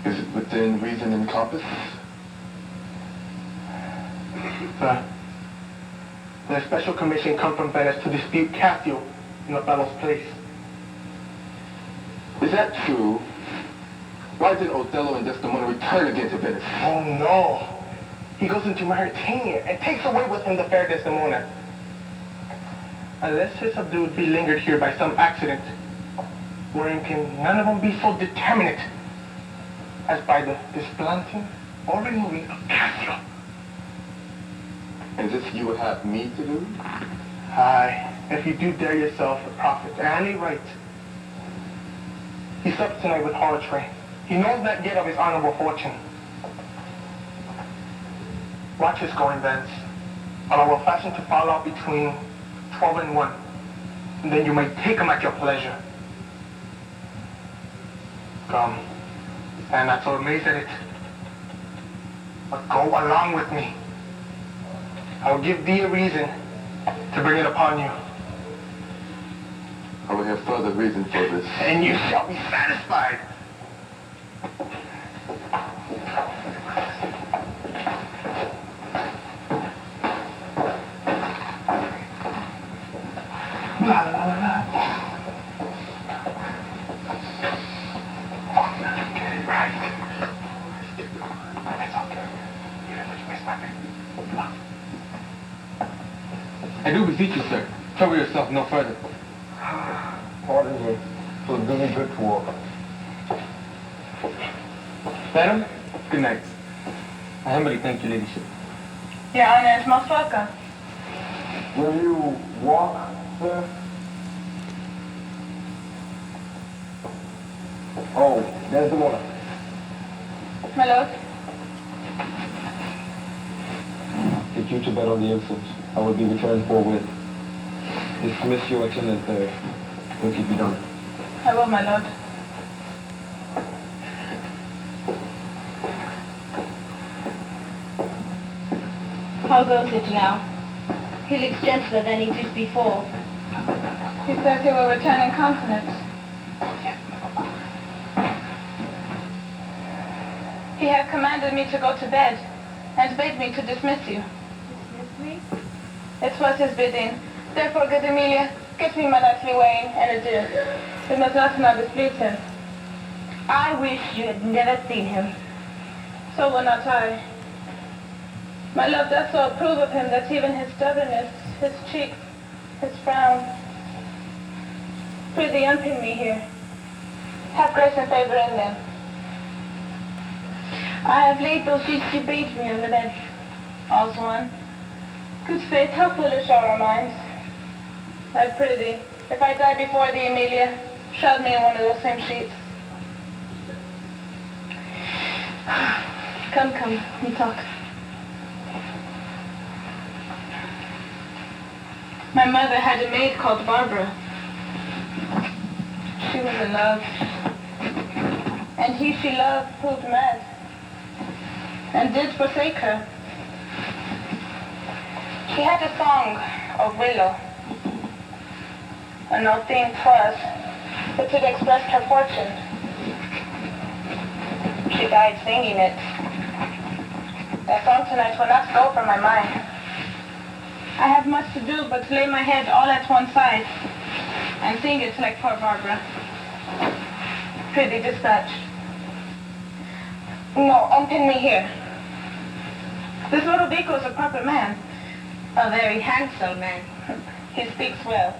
Is it within reason and compass? Sir, the special commission come from Venice to dispute Cassio in Othello's place. Is that true? Why did Othello and Desdemona return again to Venice? Oh no! He goes into Mauritania and takes away with him the fair Desdemona. Unless his subdued be lingered here by some accident, wherein can none of them be so determinate as by the displanting or removing of Cassio. And this you would have me to do? Aye, if you do dare yourself a prophet and a right. He supped tonight with harlotry. He knows not yet of his honorable fortune. Watch his going thence, and I will fashion to fall out between 12 and 1, and then you may take him at your pleasure. Come, and not so amazed at it, but go along with me. I will give thee a reason to bring it upon you. I will have further reason for this. And you shall be satisfied. Okay, right. It's okay. You didn't miss my name. I do beseech you, sir. Trouble yourself no further. Pardon me. It was really good to walk. Madam, good night. I humbly thank your ladyship. Your Honor is most welcome. Will you walk, sir? Oh, there's the water. My lord, Get you to bed on the instant. I will be returned forthwith. Dismiss your attendant there. What can be done? I will, my lord. How goes it now? He looks gentler than he did before. He says he will return in continent. He has commanded me to go to bed and bade me to dismiss you. Dismiss me? It was his bidding. Therefore, good Amelia, get me my nightly wine and adieu. We must not now displease him. I wish you had never seen him. So will not I. My love does so approve of him that even his stubbornness, his cheeks, his frown. Prithee, unpin me here. Have grace and favor in them. I have laid those sheets you bade me on the bed. All's one. Good faith, how foolish are our minds. I prithee, if I die before thee, Amelia, shroud me in one of those same sheets. Come, we talk. My mother had a maid called Barbara. She was in love. And he she loved proved mad, and did forsake her. She had a song of willow, and no thing 'twas, but it expressed her fortune. She died singing it. That song tonight will not go from my mind. I have much to do but lay my head all at one side and sing it like poor Barbara. Prithee, dispatch. No, unpin me here. This Ludovico is a proper man. A very handsome man. He speaks well.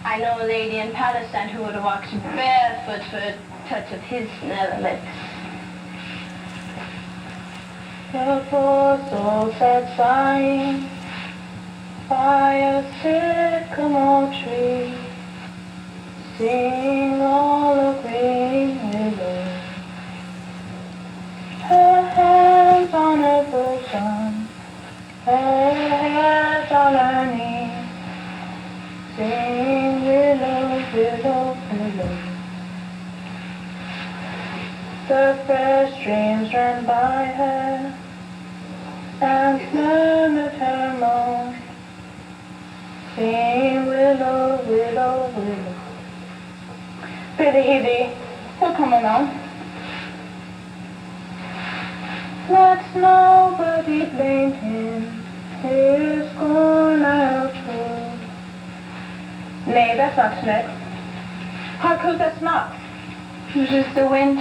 I know a lady in Palestine who would have walked barefoot for a touch of his nether lips. The poor soul sat sighing by a sycamore tree, seeing all the green willows. Her hands on her bosom, her head on her knee, singing willow, willow, willow. The fresh streams ran by her and murmured her moan, singing willow, willow, willow. Prithee, Hebe, he'll come anon. Let nobody blame him, his scorn I'll prove. Nay, that's not next. Hark, who's that knock? It is the wind.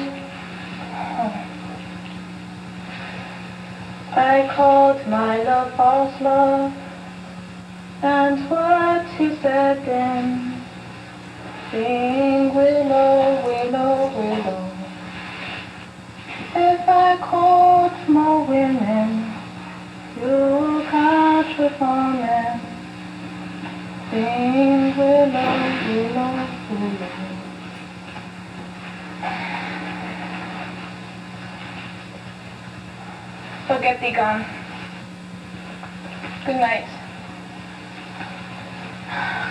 I called my love false love, and what he said then, sing willow, willow, willow. If I called more women, you'll catch with more men, sing willow, willow, willow. So get thee gone. Good night.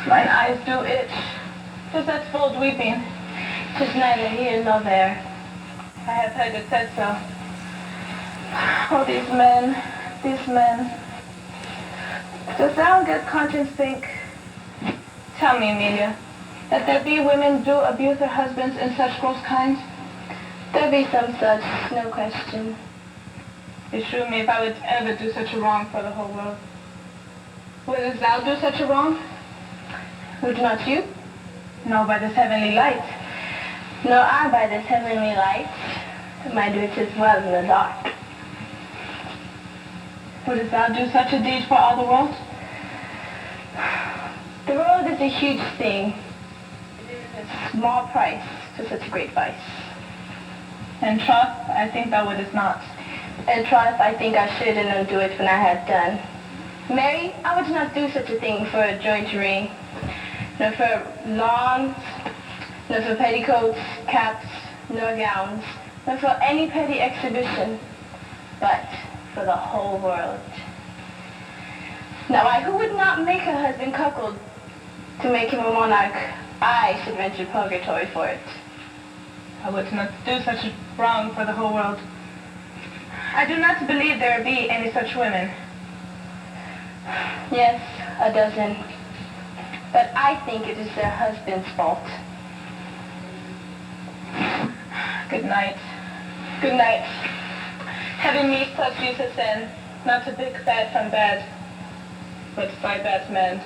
Mine eyes do itch. 'Tis that bold weeping. 'Tis neither here nor there. I have heard it said so. Oh, these men, these men. Does thou in good conscience think, tell me, Amelia, that there be women do abuse their husbands in such gross kind? There be some such, no question. Beshrew me if I would ever do such a wrong for the whole world. Wouldst thou do such a wrong? Would not you? No, by this heavenly light. nor I by this heavenly light, might do it as well in the dark. Wouldst thou do such a deed for all the world? The world is a huge thing. It is a small price to such a great vice. And troth, I think thou wouldst not. And troth, I think I should and undo it when I had done. Mary, I would not do such a thing for a joint ring, nor for lawns, nor for petticoats, caps, nor gowns, nor for any petty exhibition, but for the whole world. Now who would not make a husband cuckold to make him a monarch? I should venture purgatory for it. I would not do such a wrong for the whole world. I do not believe there be any such women. Yes, a dozen. But I think it is their husband's fault. Good night. Good night. Having me such use as sin, not to pick bad from bad, but by bad mend.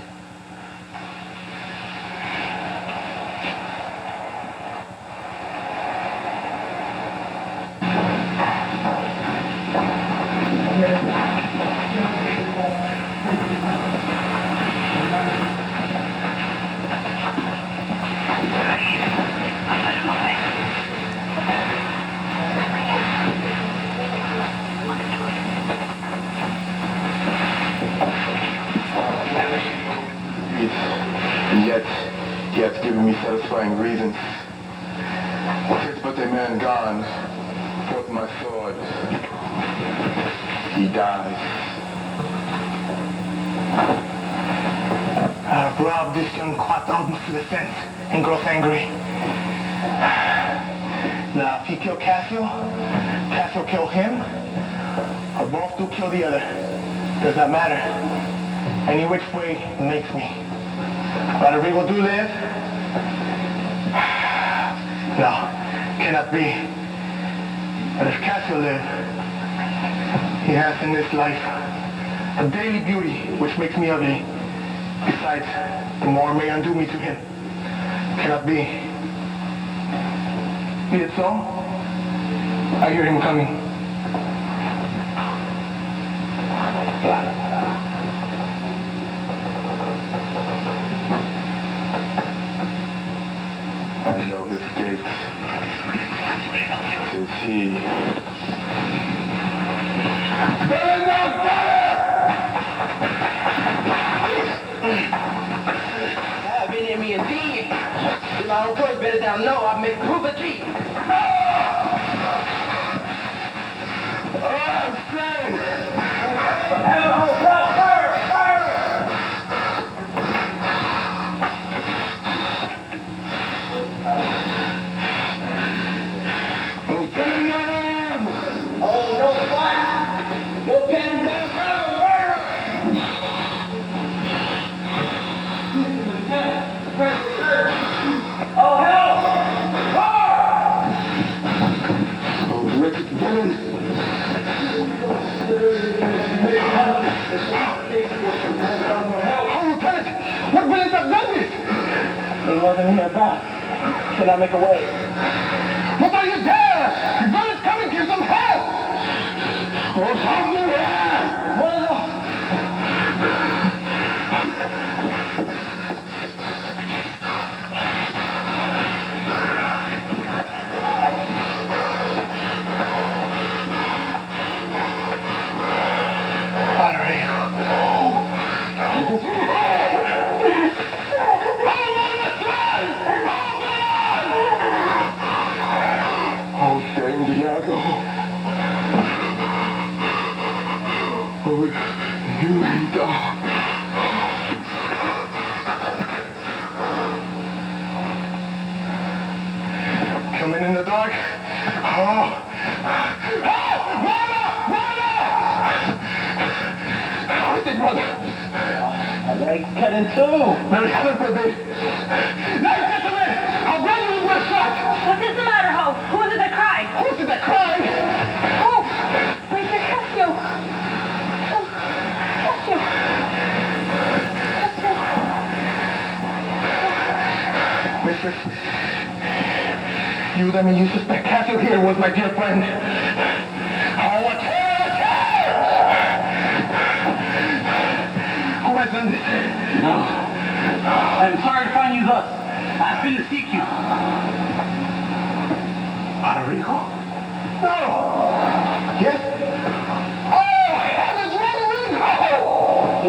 And yet, he hath given me satisfying reasons. Tis but a man gone, forth my sword. He dies. I have robbed this young quat to the fence and grows angry. Now, if he kill Cassio, Cassio kill him, or both do kill the other. Does not matter. Any which way makes me. Rodrigo do live? No, cannot be. But if Cassio live, he has in this life a daily beauty which makes me ugly. Besides, the more may undo me to him. Cannot be. Be it so? I hear him coming. I know his gait. 'Tis he. Have been in me indeed. If my own voice better down know, I make proof of thee. I'm saying! There wasn't here about. Should I make a way? What are you there? The gun is coming, give some help! Oh, help me! What is it? Oh, Dame Diego. Oh, you dog. Coming in the dark. Oh. What's it, brother? I like cut in two. Very simple, baby. Now, gentlemen, I'll run you with a shot. What is the matter, Ho? Who is it that cried? Who's that crying? Oh, where's your Cassio? Oh, Cassio. Cassio. Mistress, you, that means you suspect Cassio here was my dear friend. Oh, who has done this? No. I'm sorry to find you thus. I've been to seek you. Rodrigo? No! Yes? Oh, heavens, Rodrigo!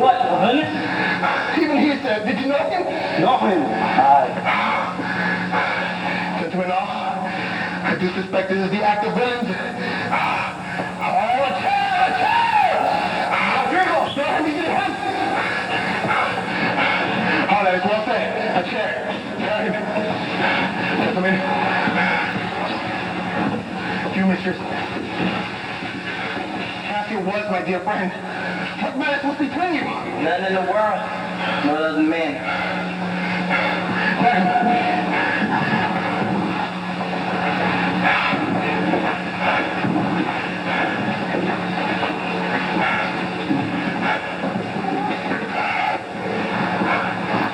What, Venice? Even he said, did you know him? Know him? Gentlemen, I do suspect this is the act of villains. Oh, a chair! Rodrigo, don't need to help! All right, it's well said. A chair. Carry him. Gentlemen. You, mistress. Cassio was my dear friend. What matters was between you? None in the world. No other man.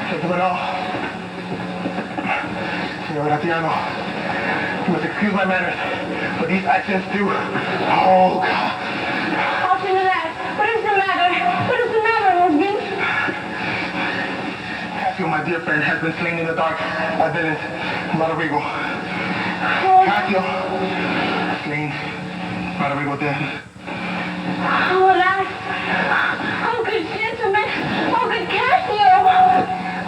Gentlemen, Senor Gratiano, you must excuse my manners, but these accents do. Oh, God. After that, what is the matter? What is the matter, husband? Cassio, my dear friend, has been slain in the dark by villains. Rodrigo. Cassio, slain. Rodrigo dead. Oh, alas. Oh, good gentlemen. Oh, good Cassio.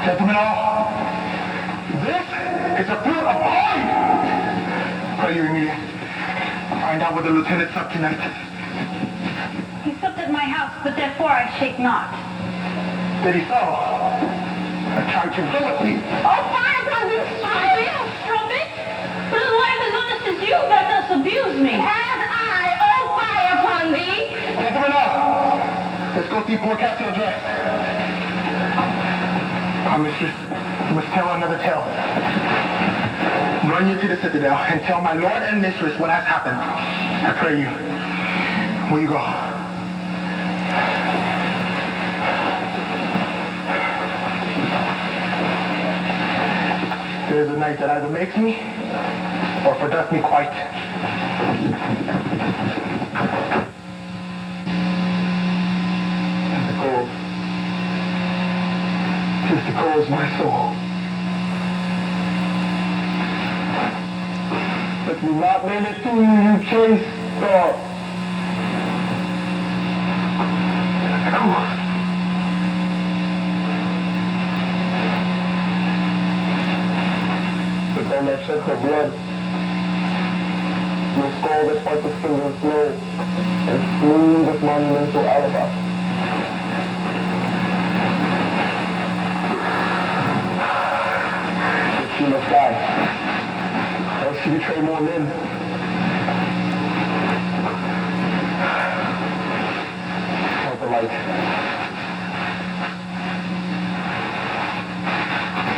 Gentlemen all, this is a fruit of folly. Pray you, Emilia. Find out where the lieutenant slept tonight. He slept at my house, but therefore I shake not. Did he so? I tried to villainy. Oh, fire upon this fire, you strumpet! But as life as honest as you that thus abuse me. As I, oh, fire upon thee! Gentlemen all, let's go see poor Cassio dressed. Our mistress, you must tell another tale. Run you to the citadel and tell my lord and mistress what has happened. I pray you. Will you go? There is a night that either makes me or fordoes me quite. And the cold, 'tis the cold's my soul. Let me not name it to you, chase dog. The bone that sheds her blood, your skull that fights the silver flow, and smooth as monumental alabaster. But she must die. Else she betrayed more men. Count the light.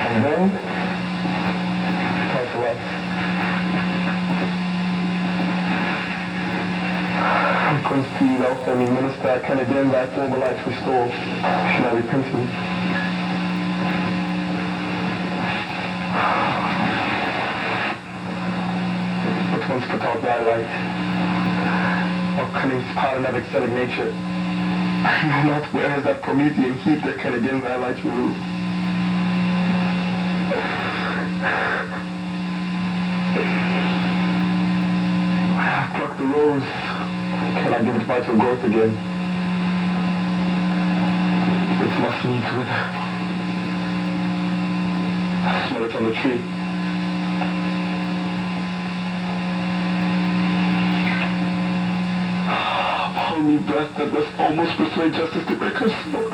And then, count the light. I couldn't see thou send me minister, I can again thy former life restore. Should I repent to thee? Once put out thy light, or cunning's pardon of excelling nature, I know not where is that Promethean heat that can again thy light remove. I have plucked the rose, can I give it vital growth again? It must needs wither. I smell it on the tree. Me breath that must almost persuade justice to break her sword.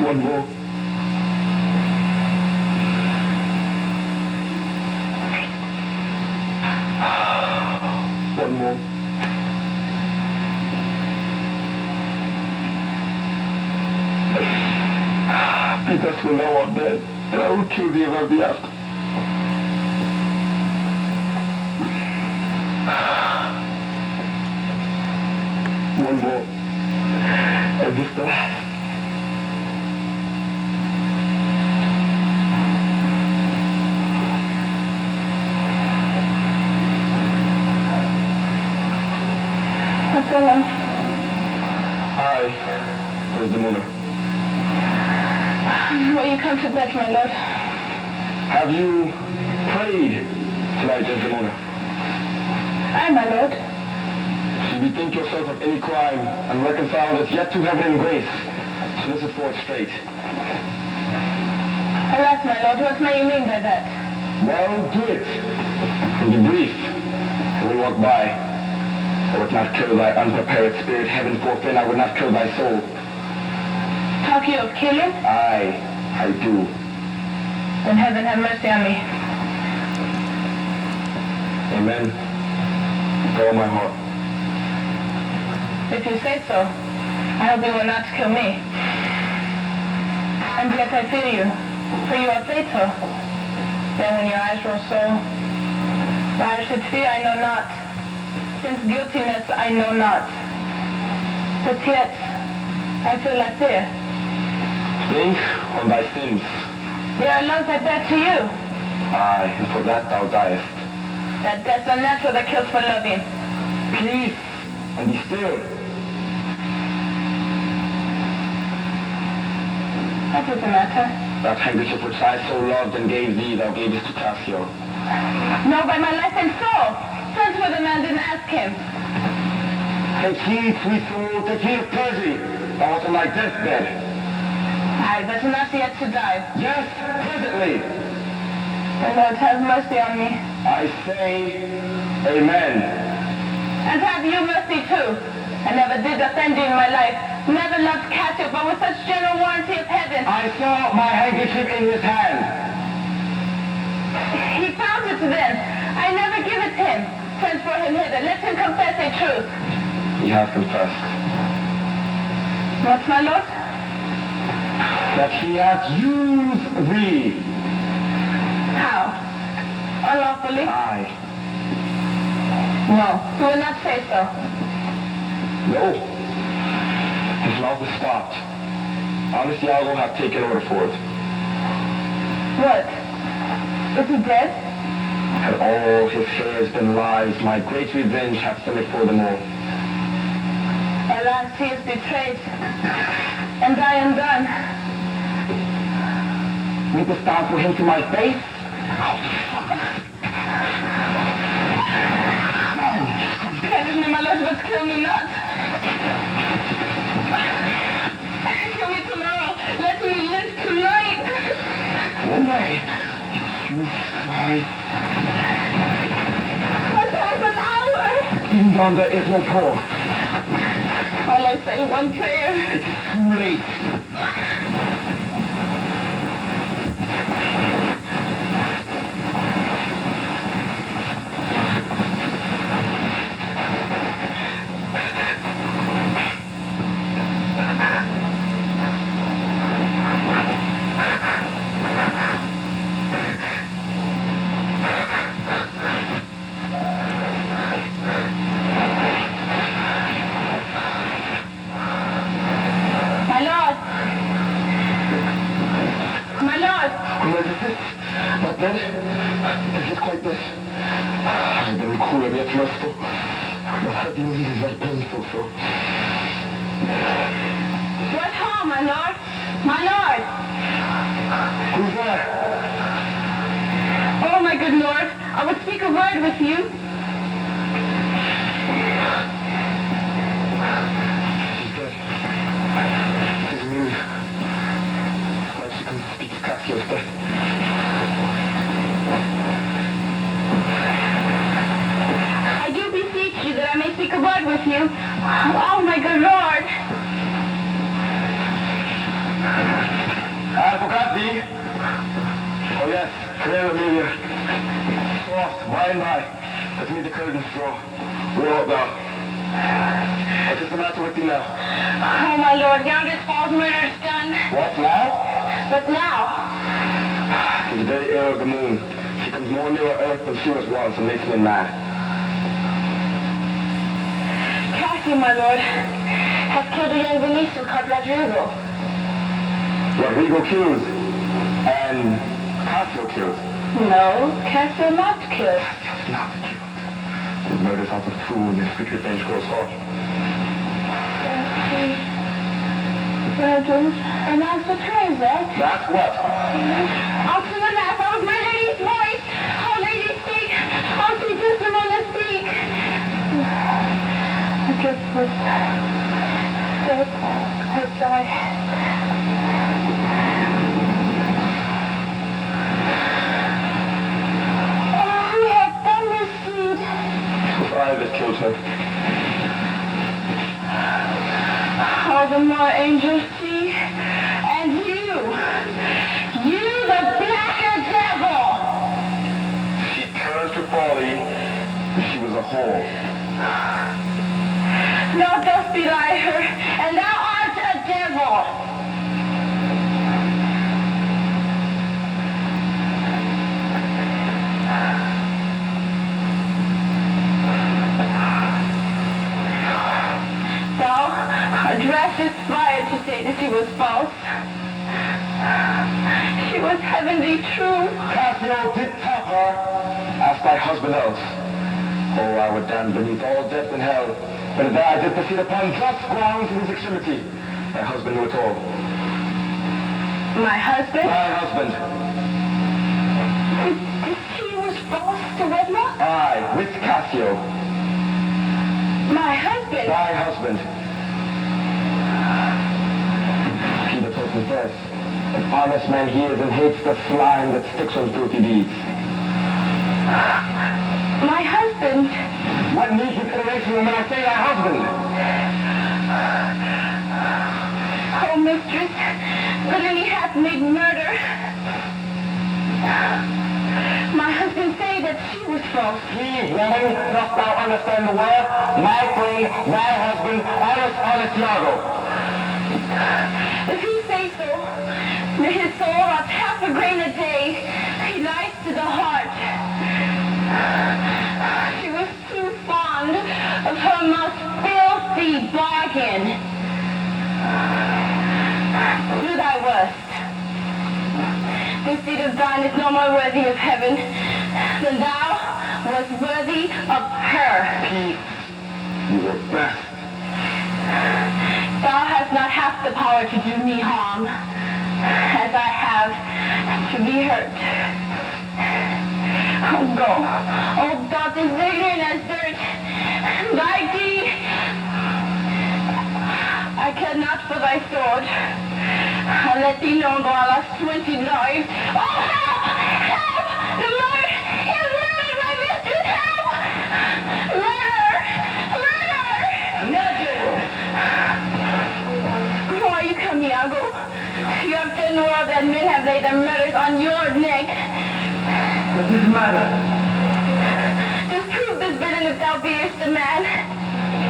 One more. One more. Be thus will thou art dead, and I will kill thee above the after. One more. And this the last. to bed, my lord. Have you prayed tonight, Desdemona? Aye, my lord. Should you think yourself of any crime and reconciled as yet to heaven and grace, solicit for it straight. Alas, my lord, what may you mean by that? Well, do it. And be brief. I will walk by. I would not kill thy unprepared spirit. Heaven forfend, I would not kill thy soul. Talk you of killing? Aye, I do. Then heaven have mercy on me. Amen. With all my heart. If you say so, I hope you will not kill me. And yet I fear you, for you are faithful. Then when your eyes grow so, why I should fear I know not, since guiltiness I know not. But yet, I feel like fear. Think on thy sins. There are loves I bear to you. Aye, and for that thou diest. That death's unnatural that kills for loving. Peace, and be still. What is the matter? That handkerchief which I so loved and gave thee, thou gavest to Cassio. No, by my life and soul. Send for the man, didn't ask him. Take heed, sweet soul, take heed of perjury. Thou art on thy deathbed. I but not yet to die. Yes, presently. The Lord have mercy on me. I say, Amen. And have you mercy too. I never did offend you in my life. Never loved Cassio, but with such general warranty of heaven. I saw my handkerchief in his hand. He found it then. I never give it him. Send for him hither. Let him confess the truth. He has confessed. What, my lord? That he hath used thee. How? Unlawfully? Aye. No, you will not say so. No. His mouth is stopped. Honest Iago hath taken order for it. What? Is he dead? Had all his hairs been lies, my great revenge hath sent it for them all. Alas, he is betrayed. And I am done. Weepest thou for him to my face? Punish me, my lord, but kill me not. Kill me tomorrow. Let me live tonight. Nay. What half an hour? Even yonder is no call. All I say one prayer. It is too late. Not dead. It's just quite this. I've been cool and yet merciful. But hurting me is very painful, so. What harm, my lord? My lord! Who's there? Oh, my good lord, I would speak a word with you. She's dead. She's immune. Why she comes to speak to Cassio's death? I do beseech you that I may speak a word with you. Oh, my good lord. I forgot thee. Oh yes, clear Amelia. Soft, by and by. Let me the curtains draw. Where art thou? What is the matter with thee now? Oh, my lord, yonder false murder is done. What now? But now, In the very air of the moon, she comes more nearer earth than she was once and makes me mad. Cassio, my lord, has killed a young Venetian called Rodrigo. Rodrigo kills, and Cassio kills. No, Cassio not killed. Cassio's not killed. His murder's out of fool and his quick revenge grows hot. And that's the trains, right? That's what? Up to the left, that was my lady's voice. Oh, lady, speak. Oh, she just a moment, speak. I just was sick. I died. Oh, who had done this deed? I that killed her. Oh, the more angels see. And you, the blacker devil. She turned to Polly. She was a whore. Thou dost belie her, and thou art a devil. Thou addressest fire to say that she was false. She was heavenly true. Cassio did tell her, ask thy husband else. Oh, I would damn beneath all death and hell. But that I did proceed upon just grounds in his extremity. Thy husband knew it all. My husband? Thy husband. He was false to wedlock? Aye, with Cassio. My husband? Thy husband. He that told confess. An honest man he is and hates the slime that sticks on filthy deeds. My husband? What needs consideration when I say thy husband? Oh, mistress, villainy hath made murder. My husband say that she was false. He, woman, dost thou understand the word? My friend, thy husband, honest Iago. If he say so, that his soul lost half a grain a day, he lies to the heart. She was too fond of her most filthy bargain. Do thy worst. This deed of thine is no more worthy of heaven than thou was worthy of her. Peace, you were best. Thou hast not half the power to do me harm, as I have to be hurt. Oh, go. Oh, thou is ignorant as dirt. Thy deed, I care not for thy sword. I'll let thee know though I lost 20 lives. Oh, help! Help! The murder! He has murdered my mistress! Help! Murder! Murder! Why you come, Iago? You have done the world that men have laid their murders on your neck. What's this matter? Disprove this villain if thou beest the man.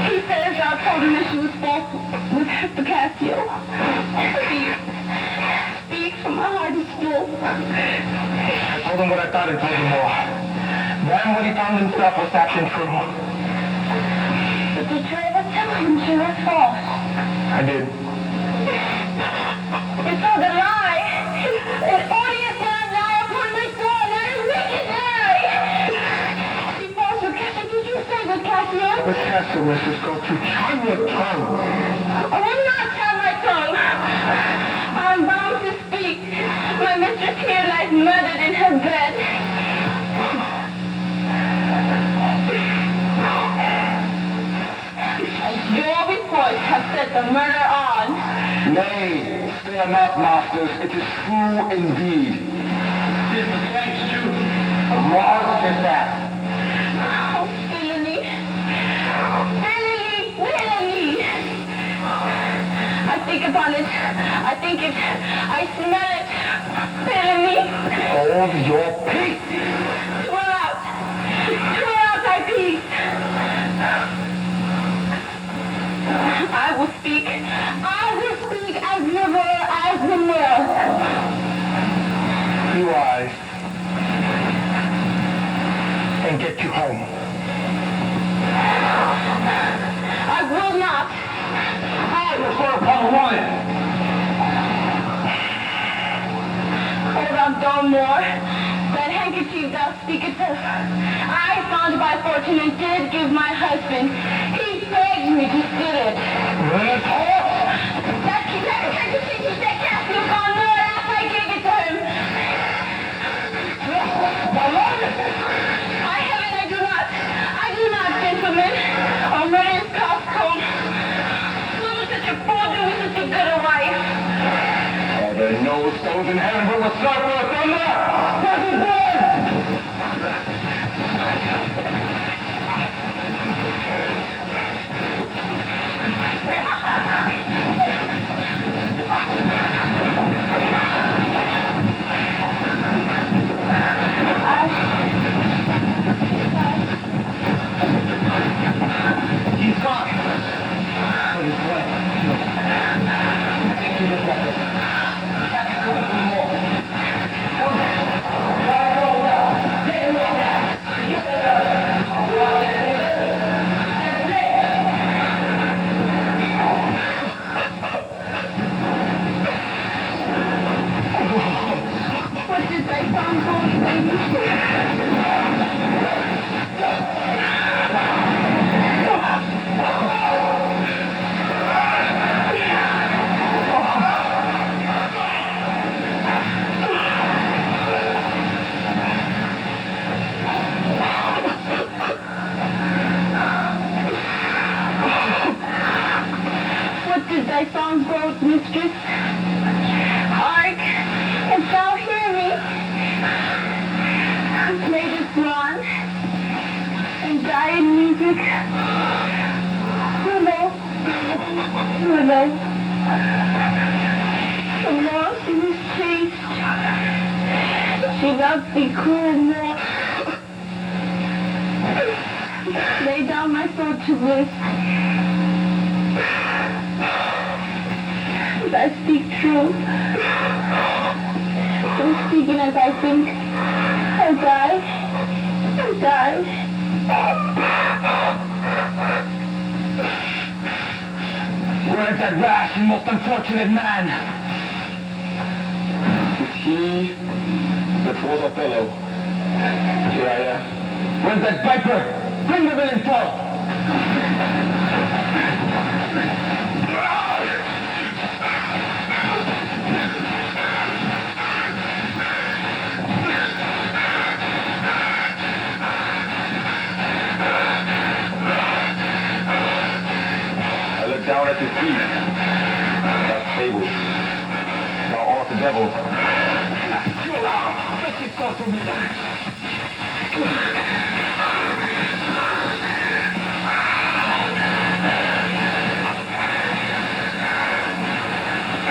He says thou told him that she was false with Cassio. Speak, for my heart is full. I told him what I thought and told him more. Then what he found himself was actually true. Did you try to tell him she was false? I did. You told a lie. An odious lie upon my soul. That is wicked lie. She false with Cassio. Did you say with Cassio? With Cassio, Mrs. Go to charm your tongue. I will not have my tongue. I'm bound to speak. My mistress here lies murdered in her bed. And your reports have set the murder on. Nay, fear not, masters. It is true indeed. This is thanks to Was is that? Oh, villainy. Villainy, villainy. I think upon it. I think it. I smell it. Villainy. Hold your peace. Throw out. Throw out thy peace. I will speak. I will speak as never as the more. Be wise. And get you home. I will not. I will. swear upon the woman. Hold on, Dolmore. That handkerchief thou speakest of, I found by fortune and did give my husband. He begged me to steal it. Let us That You think you said Cassio gone murder after I gave it to him? I haven't, I do not. I do not, gentlemen. I'm ready as cold. Who was such a fool to be such a good a wife? Are there no stones in heaven but will start for a thunder? Press it down! He's gone. But his wife, he looked like this. Can't do it anymore. What did they find for, baby? What did thy song both, mistress? Hark, if thou hear me, may this swan and die in music. Willow, the more she was chased, she loved thee cruel more. Lay down my soul to bliss. I speak true. So speaking as I think, I die. Where is that rash and most unfortunate man? It's he that was Othello. Here I am. Where's that viper? Bring the villain forth! I look down at his feet. That's Fable. Thou art the devil. Let yourself to me.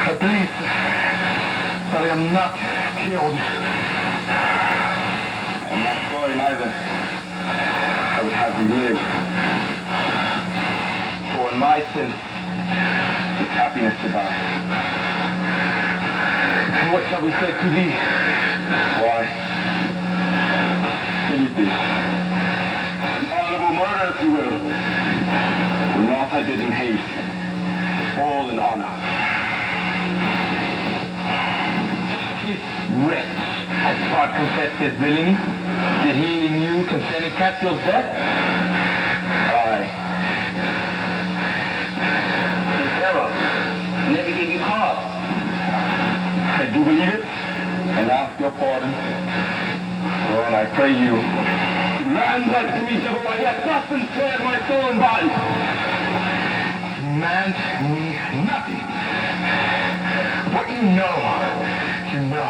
At least that I am not killed. I'm not sorry neither. I would have you live. For in my sin, it's happiness to die. And what shall we say to thee? Why? Anything. Honorable murder, if you will. The naught I did in haste. All in honor. This wretch has part confessed his villainy. Did he in you concerning Cassio's death? Aye. His error never gave you cause. I do believe it, and ask your pardon. Lord, I pray you. Man like to me, devil, I have thus ensnared my soul and body. Demands me nothing. What you know, you know.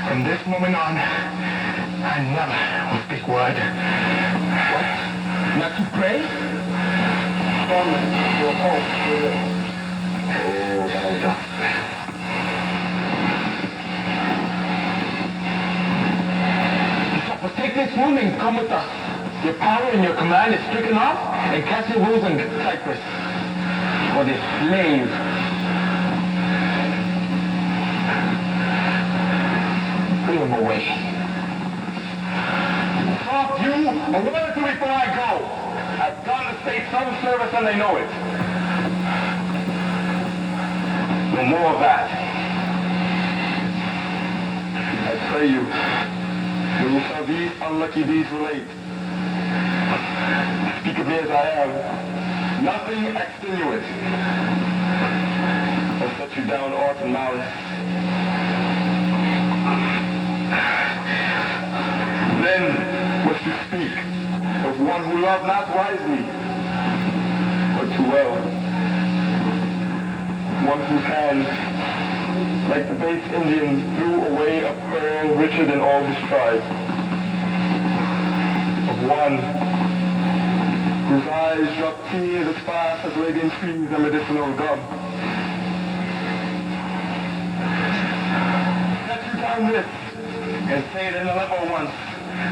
From this moment on, I never will speak word. What? Not to pray? Promise your hope will. Oh, thou dost. You shall forsake this woman and come with us. Your power and your command is stricken off, and Cassio rules in Cyprus. For this slave. Bring him away. Stop you! A word or two before I go. I've done the state some service and they know it. No more of that. I pray you, when you shall these unlucky deeds relate, speak of me as I am, nothing extenuate. will set you down art and malice. Then must you speak of one who loved not wisely, but too well. One whose hand, like the base Indian, threw away a pearl richer than all his tribe. Of one whose eyes dropped tears as fast as Arabian trees and medicinal gum. Set you down this, and say it in the level once.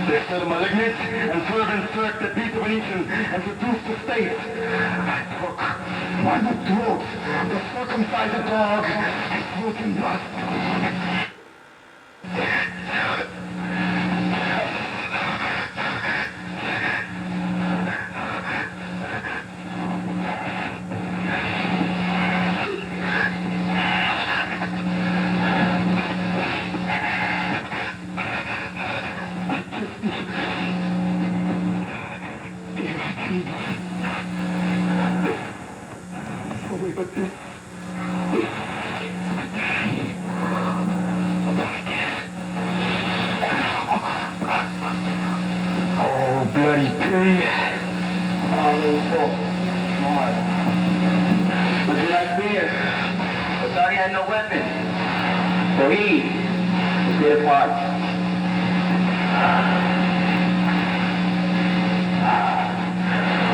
They still a malignant and fervent Turk that beat the Venetian and seduced the state. I took by the throat the circumcised dog and frozen blood. Bloody pig. What did I fear? But Saudi had no weapon. So he was there apart.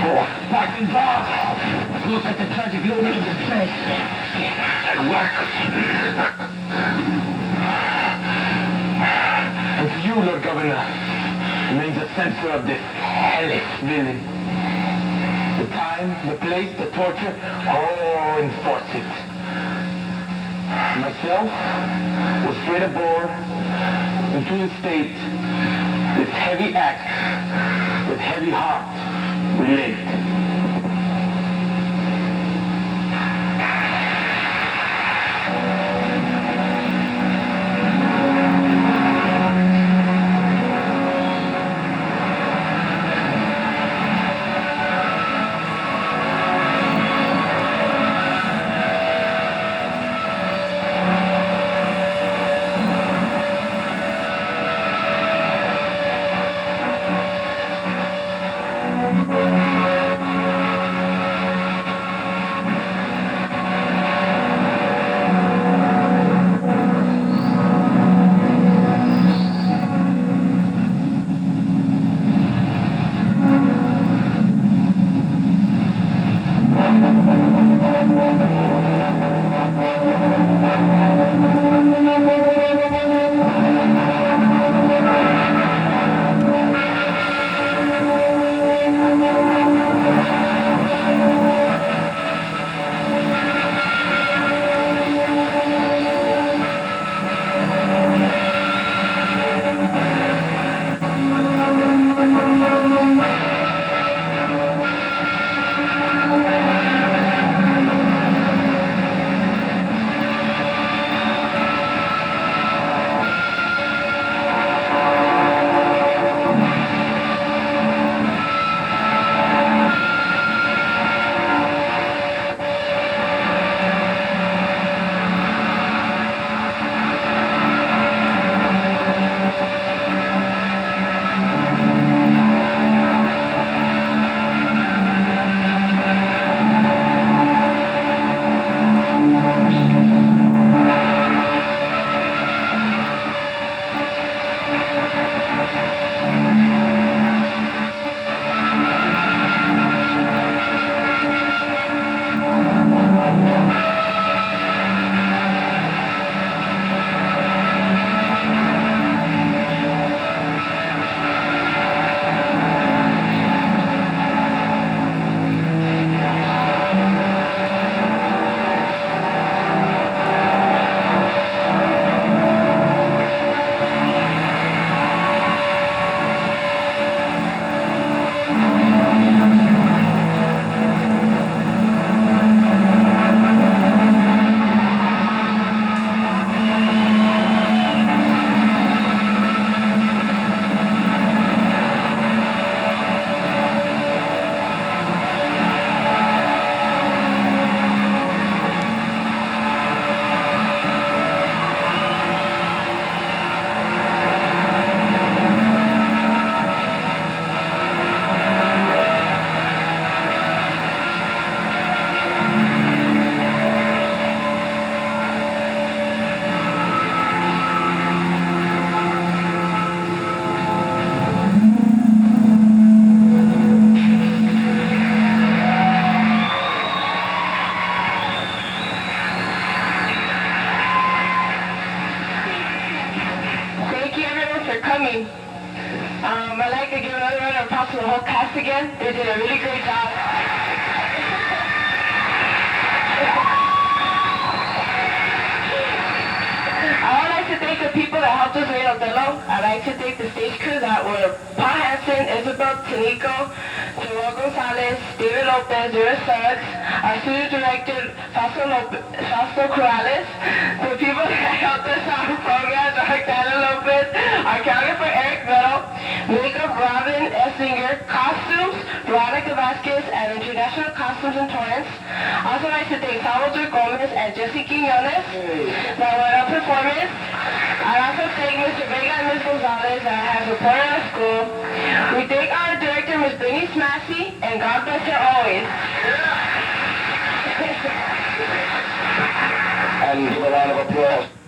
Oh, fucking dog! Look at the tragic moment of the face. And work. And to you, Lord Governor, remains the censor of this hellish villain. The time, the place, the torture, all enforce it. Myself was straight aboard into the state, this heavy act, with heavy heart, relate. I'd like to give another round of applause to the whole cast again. They did a really great job. I would like to thank the people that helped us write Othello. I'd like to thank the stage crew that were Paul Hansen, Isabel Tanico, Joel Gonzalez, David Lopez, Vera Suggs, our studio director, Fausto Corrales, the people that helped us on the program, Dr. Lopez, our counterpart Eric Vettel, makeup Robin Essinger, costumes Veronica Vasquez, and International Costumes in Torrance. Also like to thank Salvador Gomez and Jesse Quiñones that were our performance. I'd also thank Mr. Vega and Ms. Gonzalez that have supported our school. We thank our director, Miss Bernice Massey, and God bless her always. And give a round of applause.